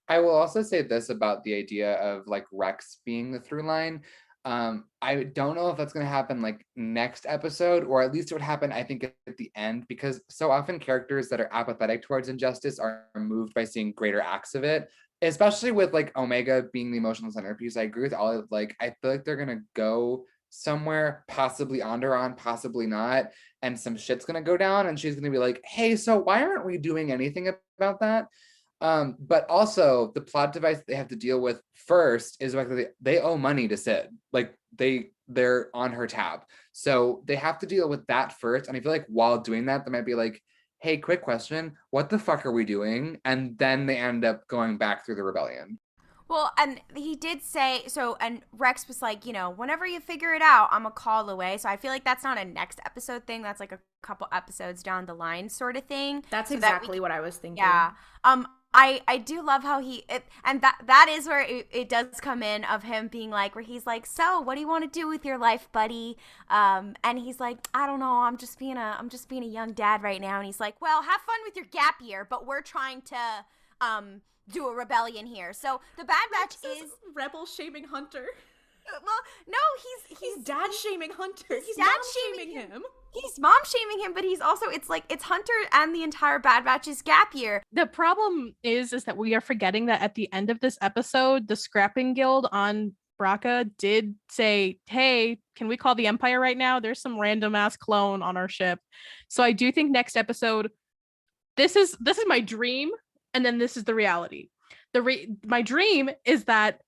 I will also say this about the idea of like Rex being the through line. I don't know if that's going to happen like next episode, or at least it would happen, I think, at the end, because so often characters that are apathetic towards injustice are moved by seeing greater acts of it. Especially with like Omega being the emotional centerpiece. I agree with Ollie. Like, I feel like they're gonna go somewhere, possibly Onderon, possibly not, and some shit's gonna go down, and she's gonna be like, hey, so why aren't we doing anything about that? But also the plot device they have to deal with first is like they owe money to Sid. Like they're on her tab. So they have to deal with that first. And I feel like while doing that, they might be like, hey, quick question, what the fuck are we doing? And then they end up going back through the rebellion. Well, and he did say, so, and Rex was like, you know, whenever you figure it out, I'm a call away. So I feel like that's not a next episode thing. That's like a couple episodes down the line sort of thing. That's exactly what I was thinking. Yeah. I do love how that is where it does come in of him being like, where he's like, so what do you want to do with your life, buddy? And he's like, I don't know, I'm just being a young dad right now. And he's like, well, have fun with your gap year, but we're trying to do a rebellion here. So the Bad Batch is rebel shaming Hunter. Well, no, he's dad shaming Hunter. He's dad shaming him. He's mom shaming him, but he's also, it's Hunter and the entire Bad Batch's gap year. The problem is that we are forgetting that at the end of this episode, the Scrapping Guild on Braca did say, hey, can we call the Empire right now? There's some random ass clone on our ship. So I do think next episode, this is my dream, and then this is the reality. My dream is that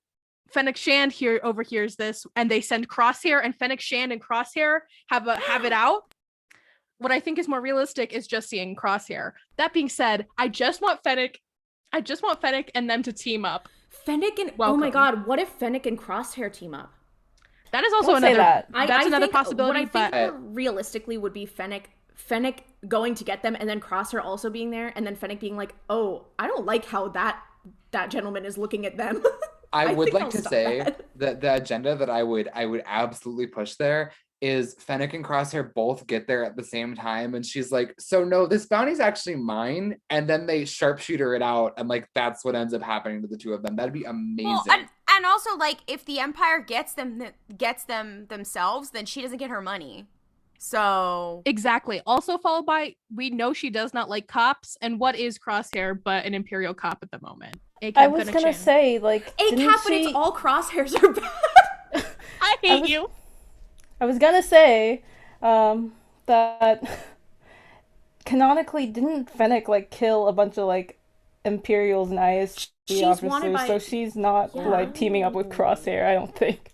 Fennec Shand overhears this, and they send Crosshair, and Fennec Shand and Crosshair have it out. What I think is more realistic is just seeing Crosshair. That being said, I just want Fennec and them to team up. Fennec and oh my god, what if Fennec and Crosshair team up? That is also another another possibility. What I think realistically would be Fennec going to get them, and then Crosshair also being there, and then Fennec being like, oh, I don't like how that gentleman is looking at them. I would like to say that the agenda that I would absolutely push there is Fennec and Crosshair both get there at the same time, and she's like, so no, this bounty's actually mine, and then they sharpshooter it out, and like that's what ends up happening to the two of them. That'd be amazing. Well, and also, like, if the Empire gets them themselves, then she doesn't get her money. So exactly. Also followed by, we know she does not like cops, and what is Crosshair but an Imperial cop at the moment? I was gonna say, like, A-Cap, but it's all Crosshairs are bad. I hate you. I was gonna say, that canonically, didn't Fennec, like, kill a bunch of, like, Imperials and ISB officers, so she's not, like, teaming up with Crosshair, I don't think.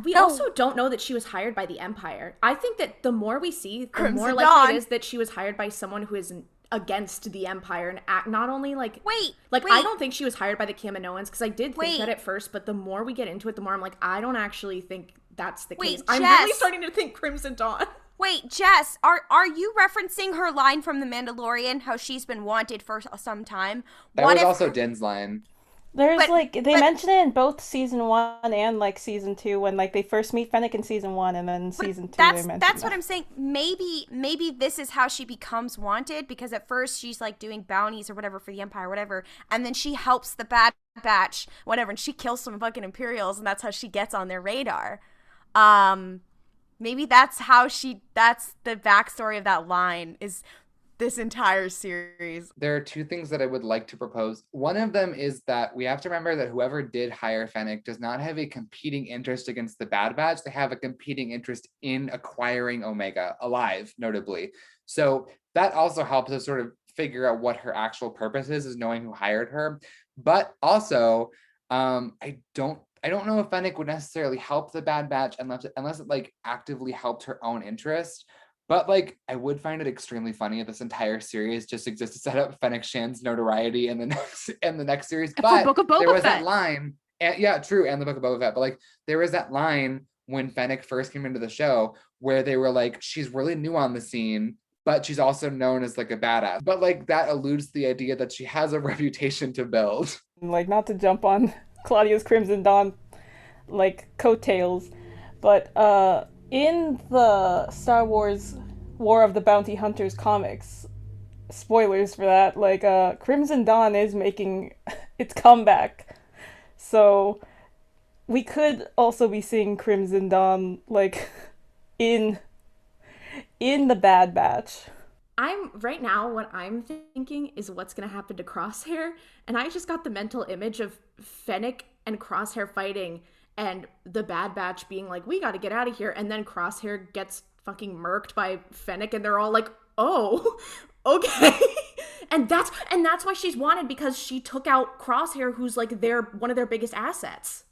We also don't know that she was hired by the Empire. I think that the more we see, the more likely it is that she was hired by someone who is against the Empire and not only like wait. I don't think she was hired by the Kaminoans, because I did think that at first, but the more we get into it, the more I'm like, I don't actually think that's the case. I'm really starting to think Crimson Dawn. Wait, Jess, are you referencing her line from The Mandalorian, how she's been wanted for some time? That was also Din's line. There's they mention it in both season 1 and like season 2 when like they first meet Fennec in season 1 and then season 2 that's what I'm saying. Maybe this is how she becomes wanted, because at first she's like doing bounties or whatever for the Empire, whatever, and then she helps the Bad Batch, whatever, and she kills some fucking Imperials, and that's how she gets on their radar. Maybe that's the backstory of that line, is this entire series. There are two things that I would like to propose. One of them is that we have to remember that whoever did hire Fennec does not have a competing interest against the Bad Batch. They have a competing interest in acquiring Omega, alive, notably. So that also helps us sort of figure out what her actual purpose is knowing who hired her. But also, I don't know if Fennec would necessarily help the Bad Batch unless it like actively helped her own interest. But like, I would find it extremely funny if this entire series just exists to set up Fennec Shan's notoriety in the next series. But there was that line, and yeah, true, and the Book of Boba Fett. But like, there was that line when Fennec first came into the show where they were like, she's really new on the scene, but she's also known as like a badass. But like, that alludes to the idea that she has a reputation to build. Like, not to jump on Claudia's Crimson Dawn like coattails, but in the Star Wars War of the Bounty Hunters comics, spoilers for that, like, Crimson Dawn is making its comeback. So we could also be seeing Crimson Dawn, like, in the Bad Batch. Right now, what I'm thinking is what's going to happen to Crosshair, and I just got the mental image of Fennec and Crosshair fighting, and the Bad Batch being like, we gotta get out of here, and then Crosshair gets fucking murked by Fennec, and they're all like, oh, okay. and that's why she's wanted, because she took out Crosshair, who's like one of their biggest assets.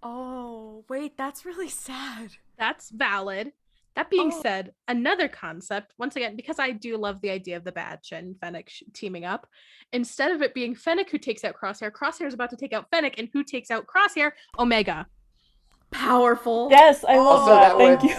Oh, wait, that's really sad. That's valid. That being said, another concept, once again, because I do love the idea of the Batch and Fennec teaming up, instead of it being Fennec who takes out Crosshair, Crosshair is about to take out Fennec, and who takes out Crosshair? Omega. Powerful. Yes, I love that. Thank you.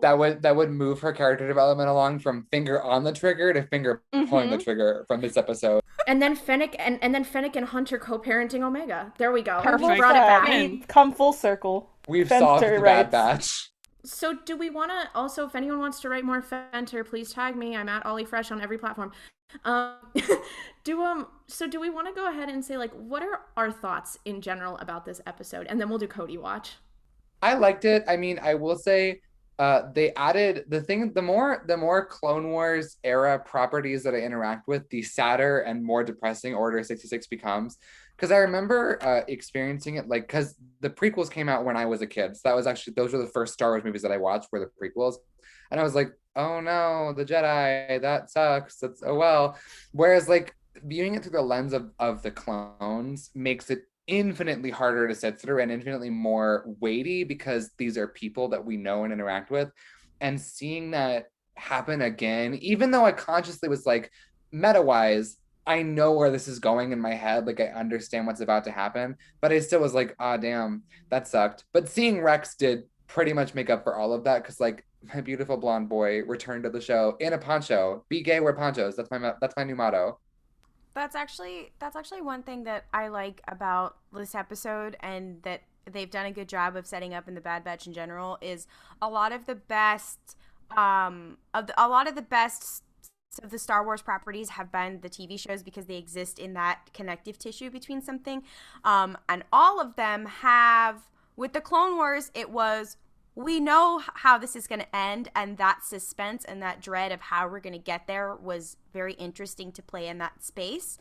That would move her character development along from finger on the trigger to finger pulling the trigger from this episode. And then Fennec and Hunter co-parenting Omega. There we go. Perfect. We brought it back. We come full circle. We've solved the Bad Batch. So do we want to also, if anyone wants to write more Fenter, please tag me. I'm at Ollie Fresh on every platform. So do we want to go ahead and say, like, what are our thoughts in general about this episode? And then we'll do Cody Watch. I liked it. I mean, I will say they added the more Clone Wars era properties that I interact with, the sadder and more depressing Order 66 becomes. Because I remember experiencing it, like, because the prequels came out when I was a kid. So those were the first Star Wars movies that I watched, were the prequels. And I was like, oh no, the Jedi, that sucks. That's, oh well. Whereas like viewing it through the lens of the clones makes it infinitely harder to sit through and infinitely more weighty, because these are people that we know and interact with. And seeing that happen again, even though I consciously was like, meta-wise, I know where this is going in my head. Like, I understand what's about to happen, but I still was like, ah, damn, that sucked. But seeing Rex did pretty much make up for all of that, because like, my beautiful blonde boy returned to the show in a poncho. Be gay, wear ponchos. That's my new motto. That's actually one thing that I like about this episode, and that they've done a good job of setting up in the Bad Batch in general, is a lot of the best of the Star Wars properties have been the TV shows because they exist in that connective tissue between something. And all of them have, with the Clone Wars, it was, we know how this is going to end, and that suspense and that dread of how we're going to get there was very interesting to play in that space.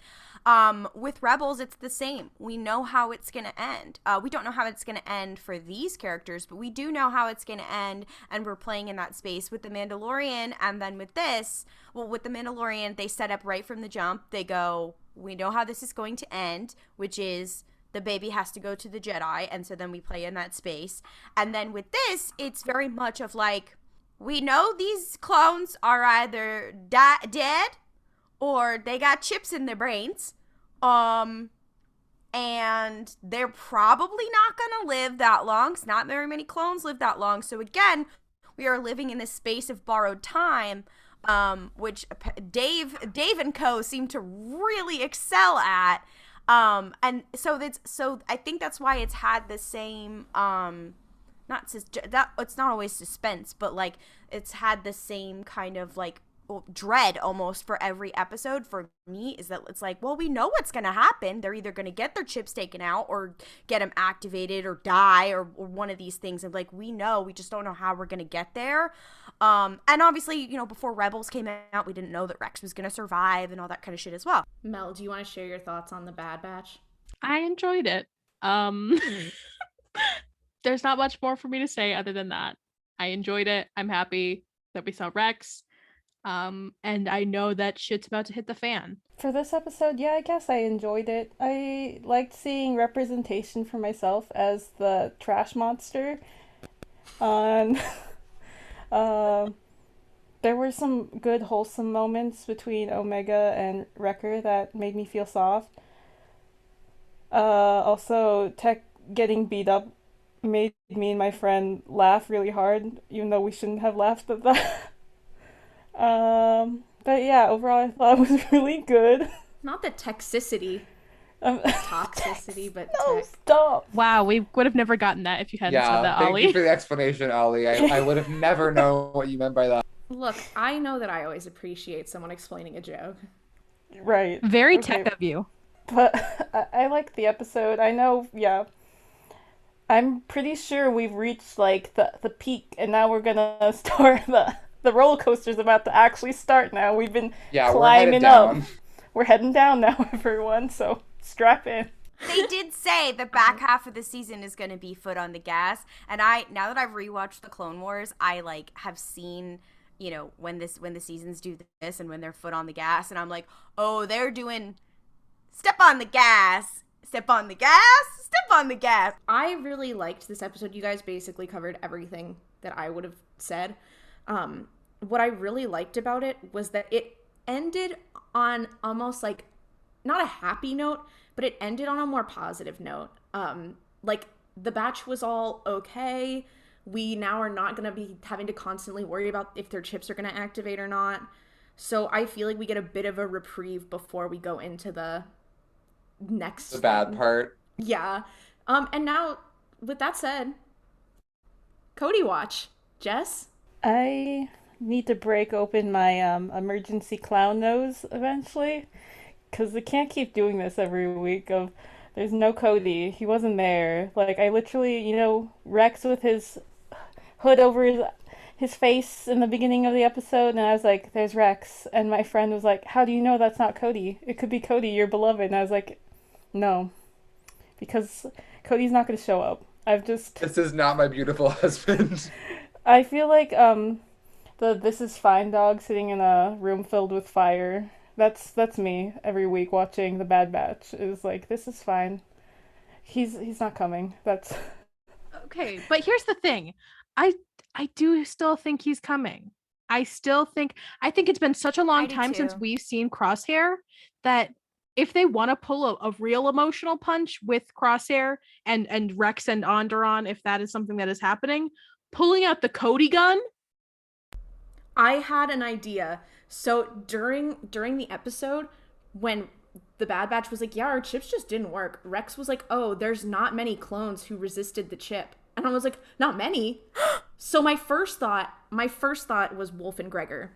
With Rebels, it's the same. We know how it's going to end. We don't know how it's going to end for these characters, but we do know how it's going to end, and we're playing in that space with The Mandalorian. And then with this, well, with The Mandalorian, they set up right from the jump. They go, we know how this is going to end, which is the baby has to go to the Jedi, and so then we play in that space. And then with this, it's very much of like, we know these clones are either dead or they got chips in their brains, and they're probably not gonna live that long. It's not very many clones live that long. So again, we are living in this space of borrowed time, which Dave and co seem to really excel at. And so I think that's why it's had the same, it's not always suspense, but like it's had the same kind of like dread almost for every episode. For me, is that it's like, well, we know what's going to happen. They're either going to get their chips taken out or get them activated or die or one of these things. And like, we know, we just don't know how we're going to get there. And obviously, you know, before Rebels came out, we didn't know that Rex was going to survive and all that kind of shit as well. Mel, do you want to share your thoughts on the Bad Batch? I enjoyed it. There's not much more for me to say other than that. I enjoyed it. I'm happy that we saw Rex. And I know that shit's about to hit the fan. For this episode, yeah, I guess I enjoyed it. I liked seeing representation for myself as the trash monster. There were some good, wholesome moments between Omega and Wrecker that made me feel soft. Also, Tech getting beat up made me and my friend laugh really hard, even though we shouldn't have laughed at that. But yeah, overall I thought it was really good. Not the toxicity. Toxicity, but no, tech. Stop. Wow, we would have never gotten that if you hadn't said that, thank Ollie. you for the explanation, Ollie. I would have never known what you meant by that. Look, I know that I always appreciate someone explaining a joke. Right. Very Okay. tech of you. But I liked the episode. I know, yeah. I'm pretty sure we've reached like the peak, and now we're gonna start the roller coaster's about to actually start now. We've been climbing up. We're heading down now, everyone, so strap in. They did say the back half of the season is going to be foot on the gas, and now that I've rewatched the Clone Wars, I like have seen, you know, when the seasons do this and when they're foot on the gas, and I'm like, oh, they're doing step on the gas, step on the gas, step on the gas. I really liked this episode. You guys basically covered everything that I would have said. What I really liked about it was that it ended on almost like not a happy note, but it ended on a more positive note. Like the batch was all okay. We now are not going to be having to constantly worry about if their chips are going to activate or not. So I feel like we get a bit of a reprieve before we go into the bad part. Yeah. And now with that said, Cody watch. Jess? I need to break open my emergency clown nose eventually, because we can't keep doing this every week of there's no Cody, he wasn't there. Like, I literally, you know, Rex with his hood over his face in the beginning of the episode, and I was like, there's Rex, and my friend was like, how do you know that's not Cody? It could be Cody, your beloved. And I was like, no, because Cody's not going to show up. This is not my beautiful husband. I feel like the This Is Fine dog sitting in a room filled with fire. That's me every week watching The Bad Batch. Is like, this is fine. He's not coming. That's Okay, but here's the thing. I do still think he's coming. I think it's been such a long time since we've seen Crosshair that if they want to pull a real emotional punch with Crosshair and Rex and Onderon, if that is something that is happening, pulling out the Cody gun. I had an idea. So during the episode, when the Bad Batch was like, yeah, our chips just didn't work, Rex was like, oh, there's not many clones who resisted the chip. And I was like, not many? So my first thought was Wolf and Gregor.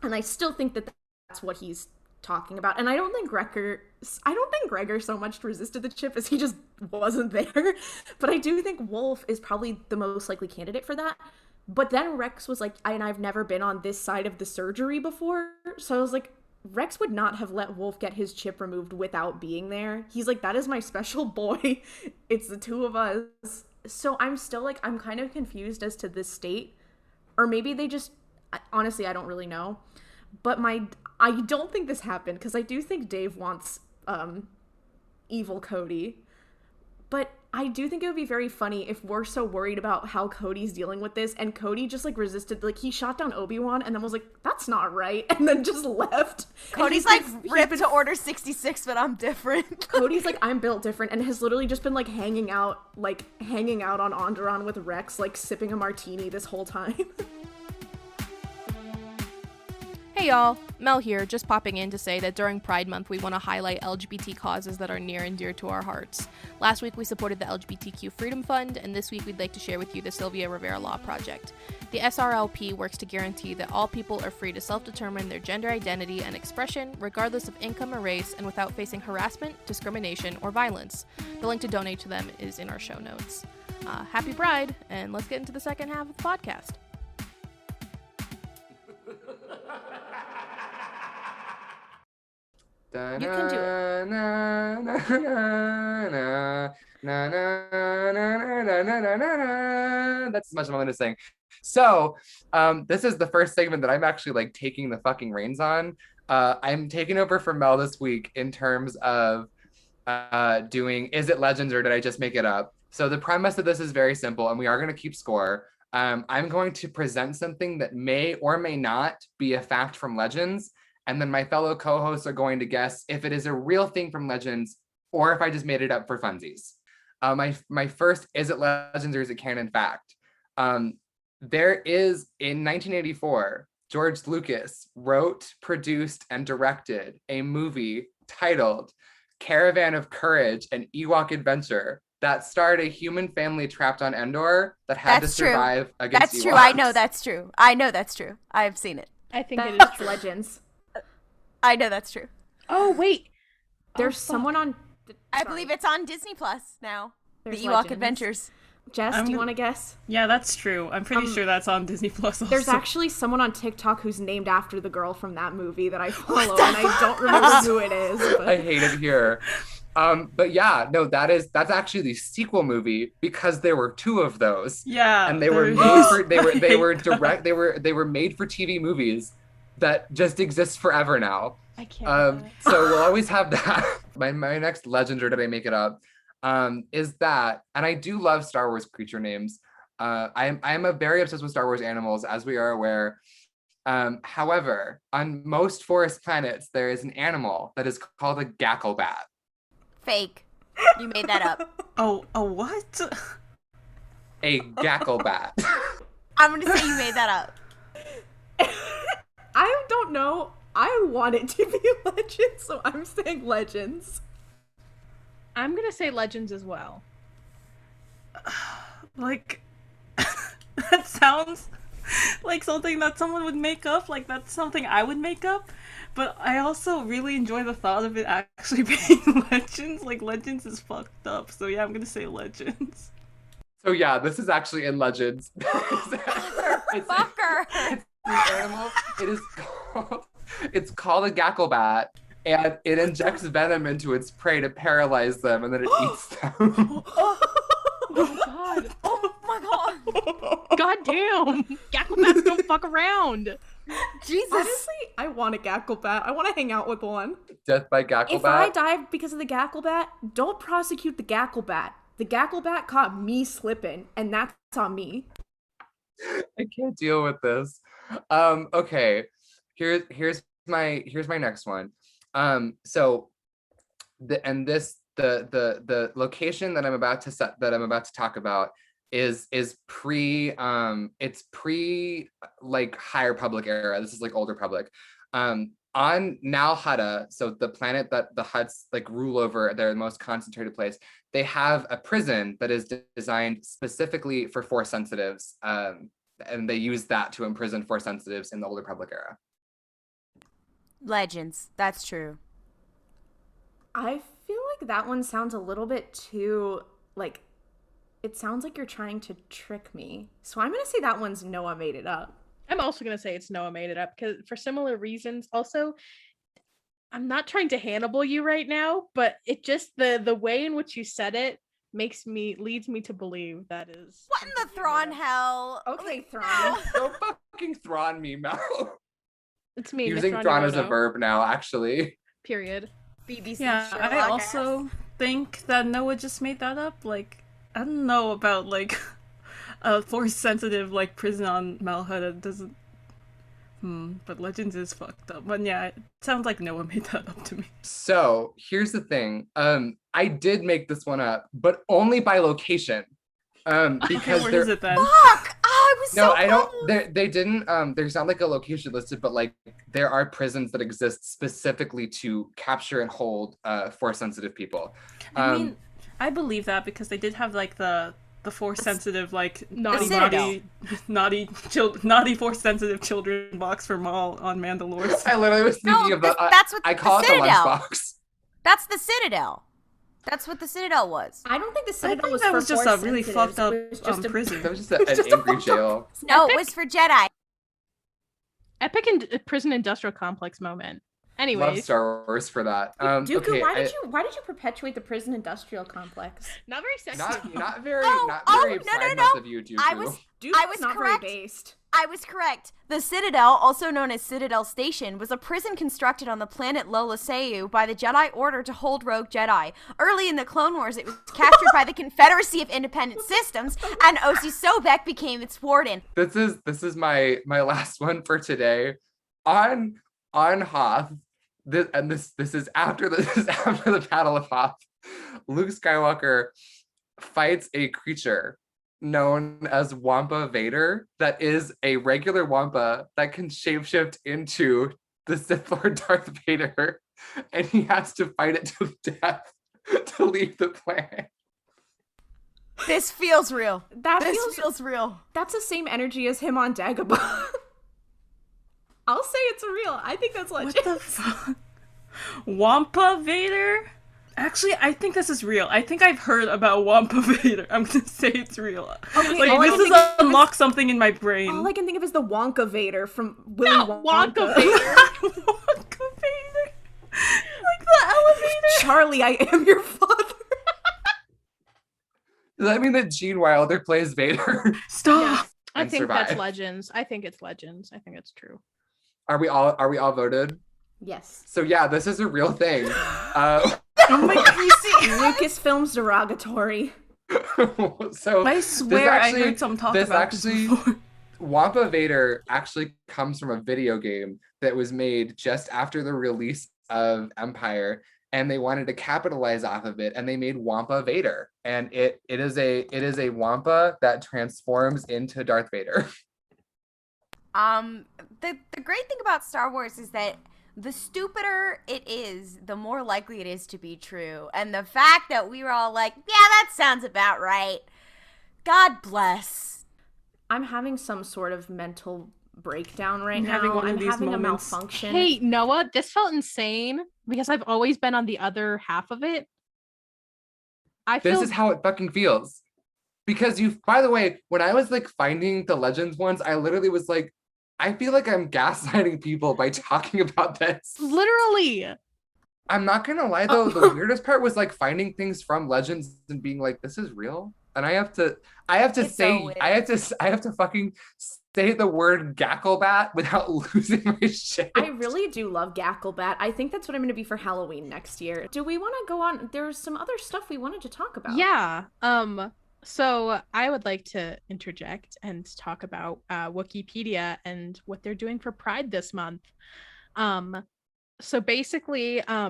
And I still think that what he's talking about. And I don't think Gregor so much resisted the chip as he just wasn't there. But I do think Wolf is probably the most likely candidate for that. But then Rex was like, and I've never been on this side of the surgery before. So I was like, Rex would not have let Wolf get his chip removed without being there. He's like, that is my special boy. It's the two of us. So I'm still like, I'm kind of confused as to this state. Or maybe they just, honestly, I don't really know. But I don't think this happened, because I do think Dave wants evil Cody. But I do think it would be very funny if we're so worried about how Cody's dealing with this, and Cody just like resisted, like he shot down Obi-Wan and then was like, that's not right, and then just left. Cody's like, ripped to Order 66, but I'm different. Cody's like, I'm built different, and has literally just been like hanging out on Onderon with Rex, like sipping a martini this whole time. Hey y'all, Mel here, just popping in to say that during Pride Month we want to highlight LGBT causes that are near and dear to our hearts. Last week we supported the LGBTQ Freedom Fund, and this week we'd like to share with you the Sylvia Rivera Law Project. The SRLP works to guarantee that all people are free to self-determine their gender identity and expression, regardless of income or race, and without facing harassment, discrimination, or violence. The link to donate to them is in our show notes. Happy Pride, and let's get into the second half of the podcast. You can do it. That's as much as I'm going to sing. So, this is the first segment that I'm actually like taking the fucking reins on. I'm taking over for Mel this week in terms of doing Is It Legends or Did I Just Make It Up? So the premise of this is very simple, and we are going to keep score. I'm going to present something that may or may not be a fact from Legends. And then my fellow co-hosts are going to guess if it is a real thing from Legends or if I just made it up for funsies. My first, is it Legends or is it canon fact? There is, in 1984, George Lucas wrote, produced, and directed a movie titled Caravan of Courage, an Ewok Adventure that starred a human family trapped on Endor that had to survive against Ewoks. That's true. I know that's true. I know that's true. I've seen it. I think it That's is true. Legends. I know that's true. Oh, wait. There's someone on... I believe it's on Disney Plus now. There's the Ewok Legends. Adventures. Jess, do you want to guess? Yeah, that's true. I'm pretty sure that's on Disney Plus also. There's actually someone on TikTok who's named after the girl from that movie that I follow, and I don't remember who it is. But... I hate it here. But yeah, no, that's actually the sequel movie because there were two of those. Yeah. And they were made for they were made for TV movies that just exist forever now. I can't. So we'll always have that. My next legend, or did I make it up? Is that, and I do love Star Wars creature names. I am a very obsessed with Star Wars animals, as we are aware. However, on most forest planets, there is an animal that is called a Gacklebat. Fake. You made that up. Oh, a what? A Gacklebat. I'm gonna say you made that up. I don't know. I want it to be Legends, so I'm saying Legends. I'm gonna say Legends as well. Like, that sounds like something that someone would make up. Like, that's something I would make up. But I also really enjoy the thought of it actually being Legends. Like, Legends is fucked up. So yeah, I'm gonna say Legends. So yeah, this is actually in Legends. Fucker. It's an animal. It's called a Gacklebat, and it injects venom into its prey to paralyze them, and then it eats them. Oh my god. Oh my god. God damn. Gacklebats don't fuck around. Jesus. Honestly, I want a Gacklebat. I want to hang out with one. Death by Gacklebat. If I die because of the Gacklebat, don't prosecute the Gacklebat. The Gacklebat caught me slipping, and that's on me. I can't deal with this. Okay. Here's my next one. So the location that I'm about to talk about is pre like High Republic era. This is like Old Republic. On Nal Hutta, so the planet that the Hutts like rule over, their most concentrated place, they have a prison that is designed specifically for Force sensitives, and they use that to imprison Force sensitives in the Old Republic era. Legends. That's true. I feel like that one sounds a little bit too, like, it sounds like you're trying to trick me. So I'm going to say that one's Noah made it up. I'm also going to say it's Noah made it up because for similar reasons. Also, I'm not trying to Hannibal you right now, but it just, the way in which you said it leads me to believe that is. What in the Thrawn hell? Okay, Thrawn. Don't fucking Thrawn me, Mel. It's me. Using Thrawn as a verb now, actually. Period. BBC Yeah, Sherlock I also ass. think that Noah just made that up. Like, I don't know about, like, a force-sensitive, like, prison on Malhut. It doesn't... but Legends is fucked up. But yeah, it sounds like Noah made that up to me. So, here's the thing. I did make this one up, but only by location. Because Where is it then? Fuck! I was No, so I don't. close. They didn't. There's not like a location listed, but like there are prisons that exist specifically to capture and hold force sensitive people. I mean, I believe that because they did have like the force sensitive, like Citadel. naughty force sensitive children box for Maul on Mandalore. I literally was thinking No, of the. that's what I the call it the Citadel. lunchbox. That's the Citadel. That's what the Citadel was. I don't think the I Citadel think was that for was just force a really sensitives. fucked up It was just a prison. That was just It was an just a angry fucked up jail. No, it was for Jedi. Epic and prison industrial complex moment. Love Anyways, Star Wars for that. Dooku, Okay, why did you perpetuate the prison industrial complex? not very sexy. not very Oh, not oh, very no, Pride no, Month no. of you, Dooku. I was Dooku's not correct. very based. I was correct. The Citadel, also known as Citadel Station, was a prison constructed on the planet Lola Seu by the Jedi Order to hold rogue Jedi. Early in the Clone Wars, it was captured by the Confederacy of Independent Systems, and Osi Sobek became its warden. This is my last one for today. On Hoth, this is after the Battle of Hoth. Luke Skywalker fights a creature known as Wampa Vader that is a regular Wampa that can shapeshift into the Sith Lord Darth Vader, and he has to fight it to death to leave the planet. This feels real. This feels real. That's the same energy as him on Dagobah. I'll say it's real. I think that's legit. What the fuck? Wampa Vader? Actually, I think this is real. I think I've heard about Wampa Vader. I'm gonna say it's real. Okay, Like, all I this can has think of unlocked something in my brain. All I can think of is the Wonka Vader from Willy Not Wonka. Wonka Vader. Wonka Vader? Like the elevator? Charlie, I am your father. Does that mean that Gene Wilder plays Vader? Stop! I and think that's survive. Legends. I think it's Legends. I think it's true. Are we all voted? Yes. So yeah, this is a real thing. Oh my god, you see? Lucasfilm's derogatory. So I swear I heard some talk this about this actually before. Wampa Vader actually comes from a video game that was made just after the release of Empire, and they wanted to capitalize off of it, and they made Wampa Vader, and it is a Wampa that transforms into Darth Vader. The great thing about Star Wars is that the stupider it is, the more likely it is to be true. And the fact that we were all like, yeah, that sounds about right. God bless. I'm having some sort of mental breakdown right I'm now. having one of I'm these having moments. a malfunction. Hey, Noah, this felt insane because I've always been on the other half of it. I feel This is how it fucking feels. Because by the way, when I was like finding the Legends ones, I literally was like, I feel like I'm gaslighting people by talking about this. literally. I'm not gonna lie though, the weirdest part was like finding things from Legends and being like, this is real. And I have to It's say, so weird. I have to fucking say the word Gacklebat without losing my shit. I really do love Gacklebat. I think that's what I'm going to be for Halloween next year. Do we want to go on? There's some other stuff we wanted to talk about. Yeah. So I would like to interject and talk about Wikipedia and what they're doing for Pride this month. So basically, I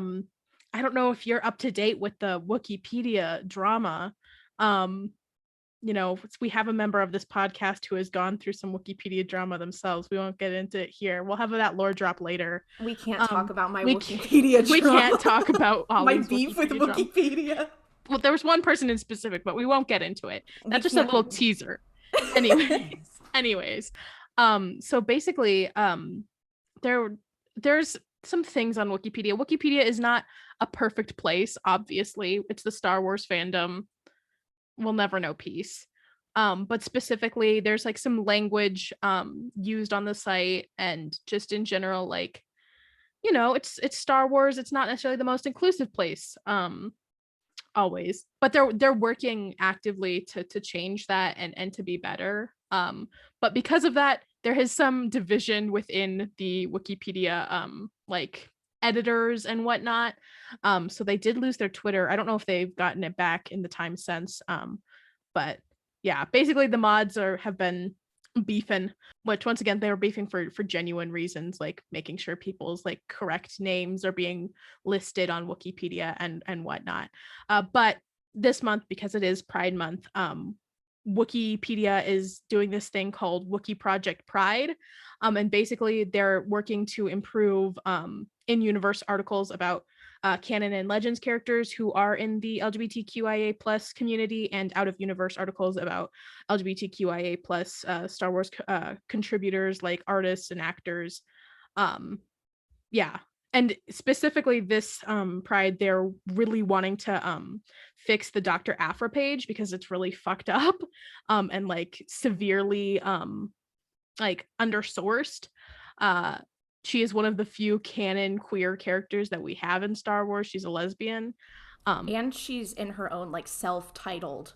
don't know if you're up to date with the Wikipedia drama. You know, we have a member of this podcast who has gone through some Wikipedia drama themselves. We won't get into it here. We'll have that lore drop later. We can't talk about my we Wikipedia We drama. can't talk about my Ollie's beef with drama. Wikipedia. Well, there was one person in specific, but we won't get into it. That's just a can't. little teaser. Anyways, so basically, there's some things on Wikipedia. Wikipedia is not a perfect place, obviously. It's the Star Wars fandom. We'll never know peace. But specifically, there's like some language used on the site, and just in general, like, you know, it's Star Wars. It's not necessarily the most inclusive place, always, but they're working actively to change that and to be better. But because of that, there is some division within the Wikipedia, like editors and whatnot. So they did lose their Twitter. I don't know if they've gotten it back in the time since. But yeah, basically the mods have been beefing, which once again, they were beefing for genuine reasons, like making sure people's like correct names are being listed on Wikipedia and whatnot. But this month, because it is Pride Month, Wikipedia is doing this thing called Wiki Project Pride. And basically they're working to improve in-universe articles about canon and legends characters who are in the LGBTQIA plus community, and out-of-universe articles about LGBTQIA plus Star Wars contributors like artists and actors. Yeah. And specifically this Pride, they're really wanting to fix the Dr. Aphra page because it's really fucked up and like severely like undersourced. She is one of the few canon queer characters that we have in Star Wars. She's a lesbian. And she's in her own like self-titled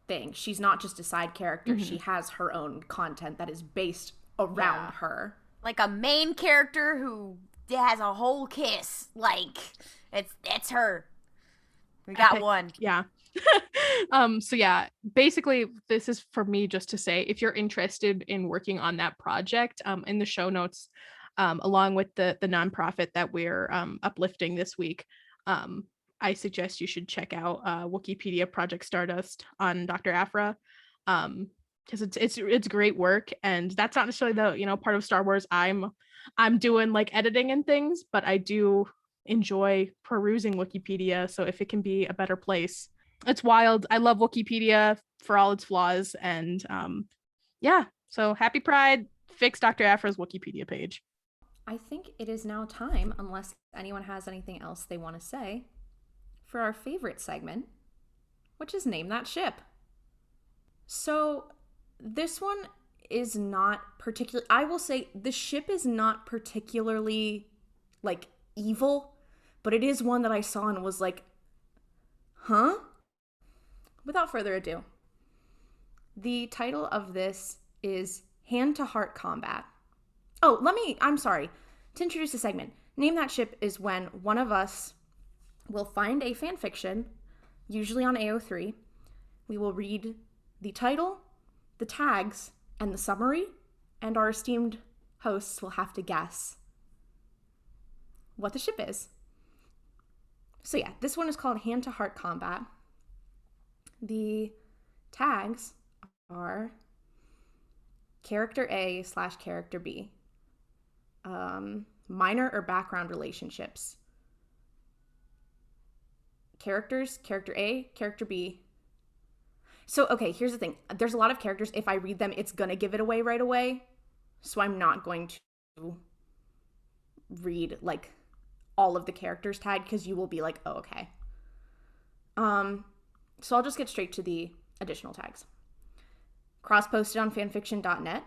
thing. She's not just a side character. She has her own content that is based around her. Like a main character who has a whole kiss. Like it's her. We got one. Yeah. So yeah, basically this is for me just to say, if you're interested in working on that project, in the show notes, along with the nonprofit that we're uplifting this week, I suggest you should check out Wikipedia Project Stardust on Dr. Aphra, because it's great work, and that's not necessarily the, you know, part of Star Wars I'm doing like editing and things, but I do enjoy perusing Wikipedia. So if it can be a better place, it's wild. I love Wikipedia for all its flaws, and yeah. So happy Pride. Fix Dr. Aphra's Wikipedia page. I think it is now time, unless anyone has anything else they want to say, for our favorite segment, which is Name That Ship. So this one is not particularly, I will say the ship is not particularly like evil, but it is one that I saw and was like, huh? Without further ado, the title of this is Hand to Heart Combat. Oh, I'm sorry. To introduce the segment, Name That Ship is when one of us will find a fan fiction, usually on AO3. We will read the title, the tags, and the summary, and our esteemed hosts will have to guess what the ship is. So yeah, this one is called Hand to Heart Combat. The tags are character A / character B. Minor or background relationships. Characters, character A, character B. So, okay, here's the thing. There's a lot of characters. If I read them, it's gonna give it away right away. So I'm not going to read, like, all of the characters tagged, because you will be like, oh, okay. So I'll just get straight to the additional tags. Cross-posted on fanfiction.net.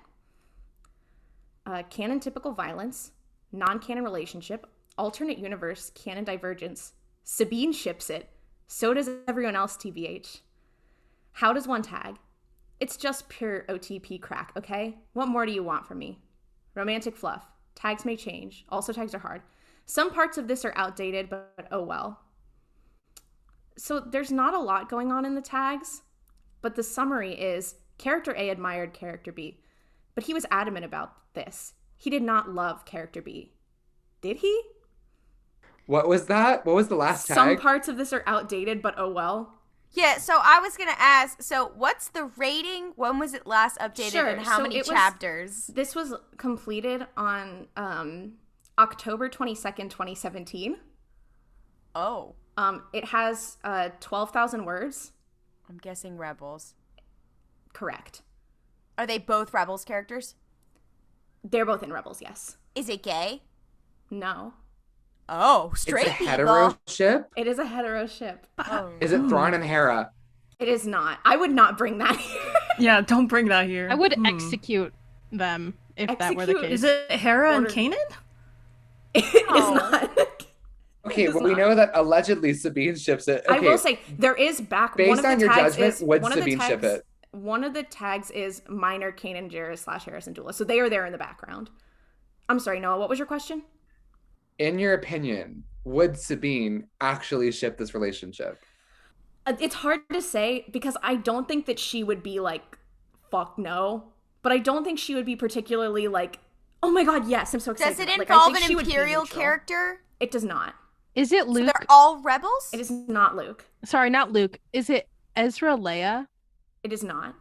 Canon typical violence. Non-canon relationship. Alternate universe. Canon divergence. Sabine ships it. So does everyone else, TBH. How does one tag? It's just pure OTP crack, okay? What more do you want from me? Romantic fluff. Tags may change. Also, tags are hard. Some parts of this are outdated, but oh well. So there's not a lot going on in the tags, but the summary is character A admired character B, but he was adamant about this. He did not love character B. Did he? What was that? What was the last tag? Some parts of this are outdated, but oh well. Yeah, so I was going to ask, so what's the rating? When was it last updated, Sure, and how so many it was- chapters? This was completed on October 22nd, 2017. Oh, It has 12,000 words. I'm guessing Rebels. Correct. Are they both Rebels characters? They're both in Rebels, yes. Is it gay? No. Oh, It's straight a hetero ship. It is a hetero ship. Oh. Is it Thrawn and Hera? It is not. I would not bring that here. Yeah, don't bring that here. I would execute them if that were the Execute. case. Is it Hera and Order- Kanan? It is not. Okay, It is well, we not. know that allegedly Sabine ships it. Okay, I will say there is back. based one of on the your tags judgment, is, would one of the Sabine ship tags- it? One of the tags is minor Kanan Jarrus / Harrison Dula. So they are there in the background. I'm sorry, Noah. What was your question? In your opinion, would Sabine actually ship this relationship? It's hard to say because I don't think that she would be like, fuck no. But I don't think she would be particularly like, oh my god, yes, I'm so excited. Does it Like, I involve think an she would be Imperial neutral. character? It does not. Is it So Luke? they're all rebels? It is not Luke. Sorry, not Luke. Is it Ezra Leia? It is not.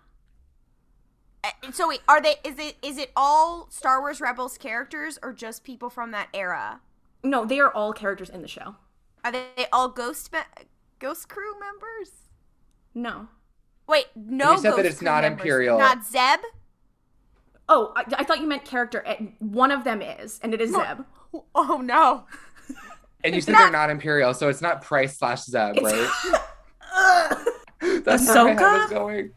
So wait, are they? Is it all Star Wars Rebels characters or just people from that era? No, they are all characters in the show. Are they all Ghost Crew members? No. Wait, no. You said that Ghost it's Crew not members. Imperial. Not Zeb. Oh, I thought you meant character. One of them is, and it is Zeb. Oh no. And you said they're not Imperial, so it's not Price / Zeb, right? That's where my head Ahsoka? was going.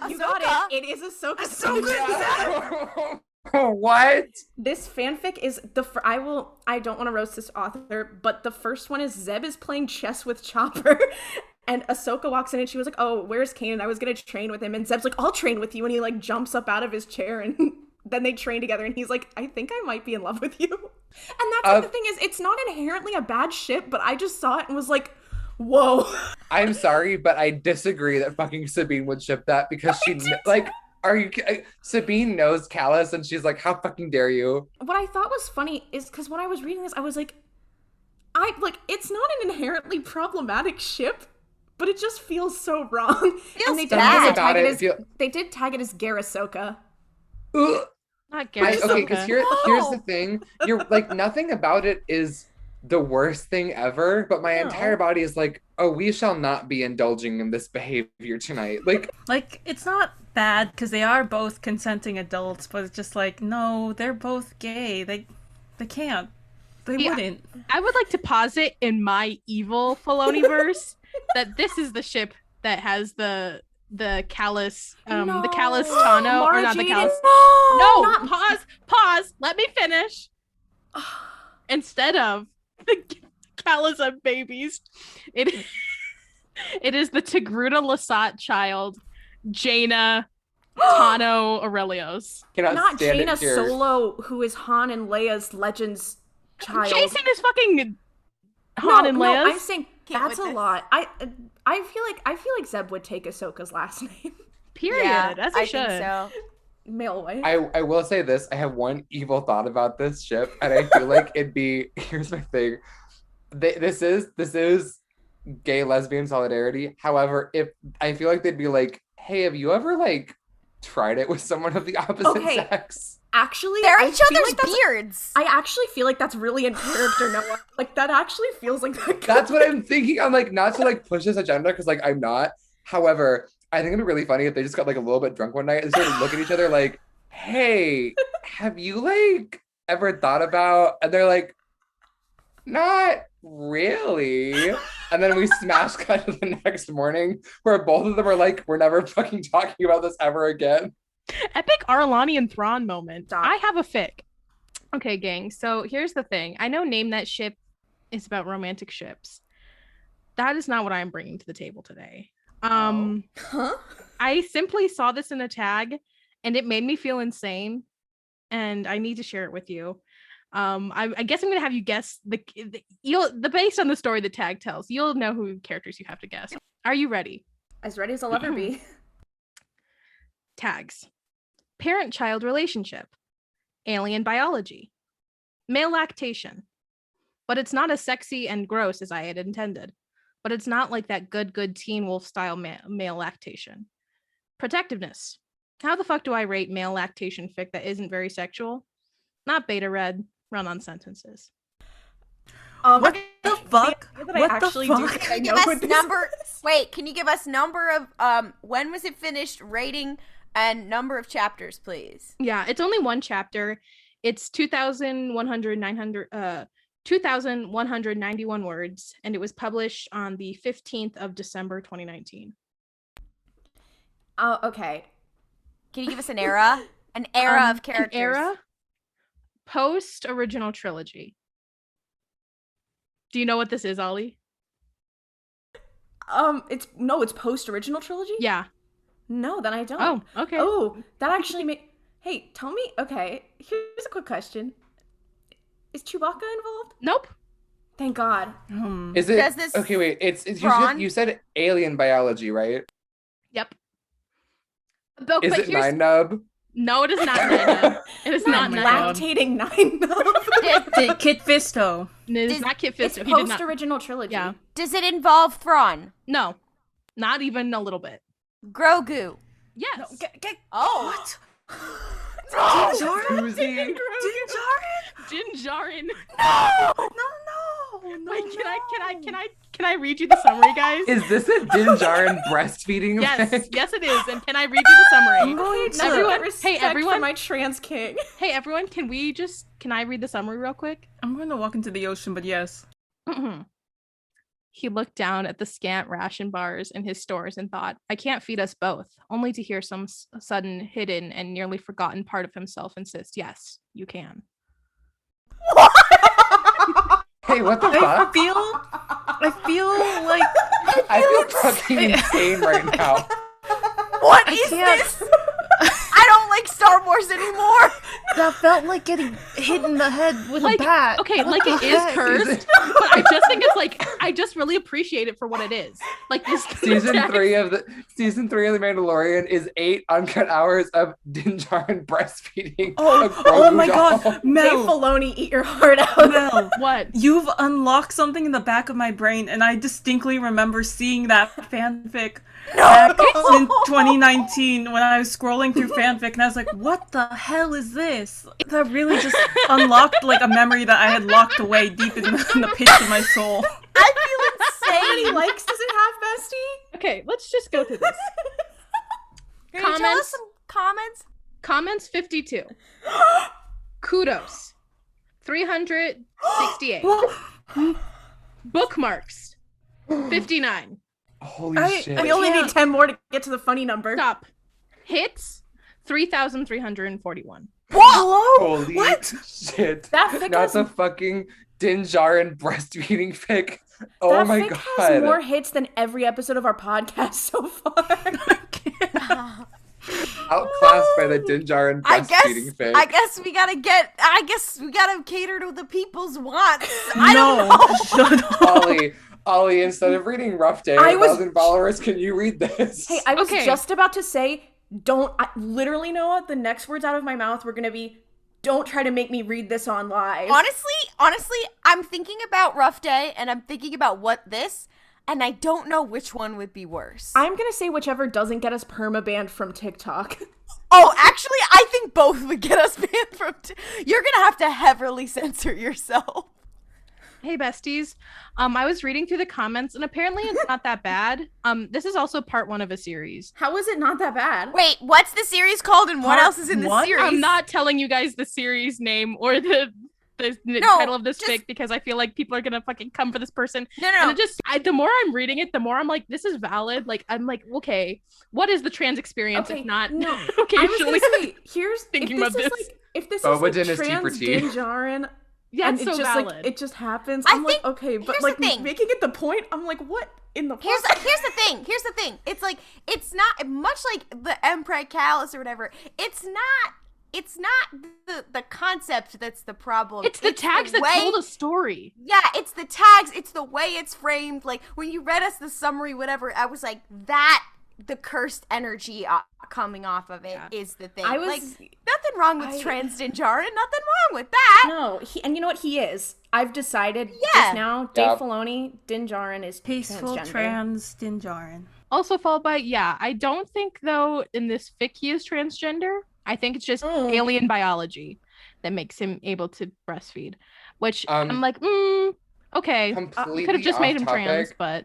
You got it. It is Ahsoka. What? This fanfic is I don't want to roast this author, but the first one is Zeb is playing chess with Chopper. And Ahsoka walks in and she was like, oh, where's Kanan? I was going to train with him. And Zeb's like, I'll train with you. And he like jumps up out of his chair and then they train together. And he's like, I think I might be in love with you. And that's like, the thing is, it's not inherently a bad ship, but I just saw it and was like, whoa. I'm sorry, but I disagree that fucking Sabine would ship that because she, like, Sabine knows Callus and she's like, how fucking dare you? What I thought was funny is because when I was reading this, I was like, it's not an inherently problematic ship, but it just feels so wrong. And they did bad. they did tag it as Garasoka. Ugh. Not Garrett. Okay, because here's the thing. You're like, nothing about it is the worst thing ever, but my entire body is like, oh, we shall not be indulging in this behavior tonight. Like, It's not bad because they are both consenting adults, but it's just like, no, they're both gay. They can't. They wouldn't. I would like to posit in my evil Filoniverse that this is the ship that has the callus the callus Tano or not the callus. No, pause. Let me finish. Instead of the callus of babies, it is the Tigruta Lasat child, Jaina Tano Aurelios. Not Jaina Solo, who is Han and Leia's Legends child. Jason is fucking Han and Leia's. No, I'm saying that's a lot. I feel like Zeb would take Ahsoka's last name. Period. Yeah, as I should. think so. Male way. I will say this. I have one evil thought about this ship, and I feel like it'd be, here's my thing. This is gay lesbian solidarity. However, if I feel like they'd be like, hey, have you ever like tried it with someone of the opposite sex? Actually, They're I each feel other's like that's- beards. I actually feel like that's really in character, Noah. Like that actually feels like that. That's what I'm thinking. I'm like, not to like push this agenda because like I'm not. However, I think it'd be really funny if they just got like a little bit drunk one night and started looking at each other like, hey, have you like ever thought about? And they're like, not really. And then we smash cut to the next morning where both of them are like, we're never fucking talking about this ever again. Epic Arlani and Thrawn moment. Stop. I have a fic. Okay, gang. So here's the thing. I know Name That Ship is about romantic ships. That is not what I'm bringing to the table today. Huh? I simply saw this in a tag and it made me feel insane. And I need to share it with you. I guess I'm gonna have you guess the based on the story the tag tells. You'll know who characters you have to guess. Are you ready? As ready as I'll ever be. Tags. Parent-child relationship. Alien biology. Male lactation. But it's not as sexy and gross as I had intended. But it's not like that good Teen Wolf style male lactation. Protectiveness. How the fuck do I rate male lactation fic that isn't very sexual? Not beta red. Run on sentences. What the fuck? What the fuck? Can you give us number? Wait, can you give us number of when was it finished, rating, and number of chapters, please? Yeah, it's only one chapter. It's 2,100 2,191 words, and it was published on the 15th of December 2019. Oh, okay. Can you give us an era? An era of characters. An era post original trilogy. Do you know what this is, Ollie? It's post original trilogy? Yeah. No, then I don't. Oh, okay. Oh, that actually Hey, tell me. Okay, here's a quick question. Is Chewbacca involved? Nope. Thank God. Is it? Does this Okay, wait. It's you said alien biology, right? Yep. Is it Nine Nub? No, it is not Nine Nub. It is not Nine Nub. Lactating Nine Nub. Did Kit Fisto? It is not Kit Fisto. It's post original trilogy. Yeah. Does it involve Thrawn? No, not even a little bit. Grogu? Yes. No, What? Susie. Din Djarin. No. Wait, can I read you the summary, guys? Is this a Din Djarin breastfeeding? Yes, thing? yes it is. And can I read you the summary? I'm going to Everyone, for my trans king. Hey everyone, can I read the summary real quick? I'm going to walk into the ocean, but yes. He looked down at the scant ration bars in his stores and thought, I can't feed us both, only to hear some sudden hidden and nearly forgotten part of himself insist, yes, you can. Hey, what the fuck? I feel like I feel fucking insane right now. What is this? I don't like Star Wars anymore. that felt like getting hit in the head with a bat. Okay, like it is cursed, but I just think it's like I just really appreciate it for what it is. Like this season three of the Mandalorian is 8 uncut hours of Din Djarin breastfeeding. Oh my god, Mel. Dave Filoni, eat your heart out. Mel, what? You've unlocked something in the back of my brain, and I distinctly remember seeing that fanfic back in 2019 when I was scrolling through fanfic, and I was like, what the hell is this? That really just unlocked like a memory that I had locked away deep in the pits of my soul. I feel insane. How many likes does it have, bestie? Okay, let's just go through this. Can you tell us some comments? Comments 52. Kudos 368. Bookmarks 59. Holy shit. We only need 10 more to get to the funny number. Stop. Hits 3,341. Holy shit. That fic Not has, the fucking Din Djarin breastfeeding fic. Oh my fic god. has more hits than every episode of our podcast so far. Outclassed by the Din Djarin breastfeeding fic. I guess we gotta cater to the people's wants. I don't know. Shut up. Ollie, instead of reading Rough Day, 1,000 followers, can you read this? Hey, I was just about to say, literally, Noah, the next words out of my mouth were going to be, don't try to make me read this on live. Honestly, I'm thinking about Rough Day, and I'm thinking about and I don't know which one would be worse. I'm going to say whichever doesn't get us permabanned from TikTok. Oh, actually, I think both would get us banned from You're going to have to heavily censor yourself. Hey besties, I was reading through the comments and apparently it's not that bad. This is also part 1 of a series. How is it not that bad? Wait, what's the series called and what else is in the series? I'm not telling you guys the series name or the title of this fic because I feel like people are gonna fucking come for this person. No. And the more I'm reading it, the more I'm like, this is valid. Like I'm like, okay, what is the trans experience if not? No. Occasionally I was gonna say, thinking about this. If this is like Dynasty for trans tea. Din Djarin, yeah, and it's so just valid. like it just happens. I I'm think- like, okay, but here's like the thing. making it the point, I'm like, what in the fuck? Here's the thing. It's like it's not much like the Emperor Callus or whatever. It's not the concept that's the problem. It's the tags that told a story. Yeah, it's the tags. It's the way it's framed. Like when you read us the summary, whatever, I was like, that the cursed energy coming off of it is the thing. I was like, nothing wrong with trans Din Djarin. Nothing wrong with that. No, and you know what he is? I've decided Yeah. just now. Dave Filoni, Din Djarin is Peaceful transgender. trans Din Djarin. Also followed by, I don't think though in this fic he is transgender. I think it's just alien biology that makes him able to breastfeed. Which I'm like, okay. Could have just made him trans, but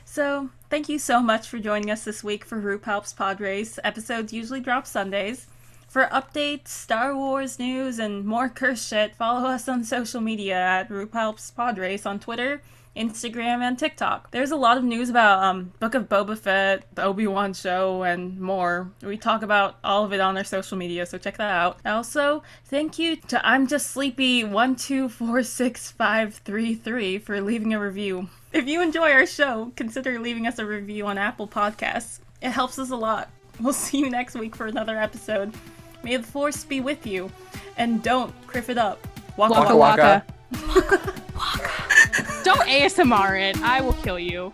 So, thank you so much for joining us this week for Ru Palp's Pod Race. Episodes usually drop Sundays. For updates, Star Wars news, and more curse shit, follow us on social media at RuPaul's Podrace on Twitter, Instagram, and TikTok. There's a lot of news about Book of Boba Fett, the Obi-Wan show, and more. We talk about all of it on our social media, so check that out. Also, thank you to I'm Just Sleepy 1246533 for leaving a review. If you enjoy our show, consider leaving us a review on Apple Podcasts. It helps us a lot. We'll see you next week for another episode. May the Force be with you. And don't kriff it up. Waka waka. Don't ASMR it. I will kill you.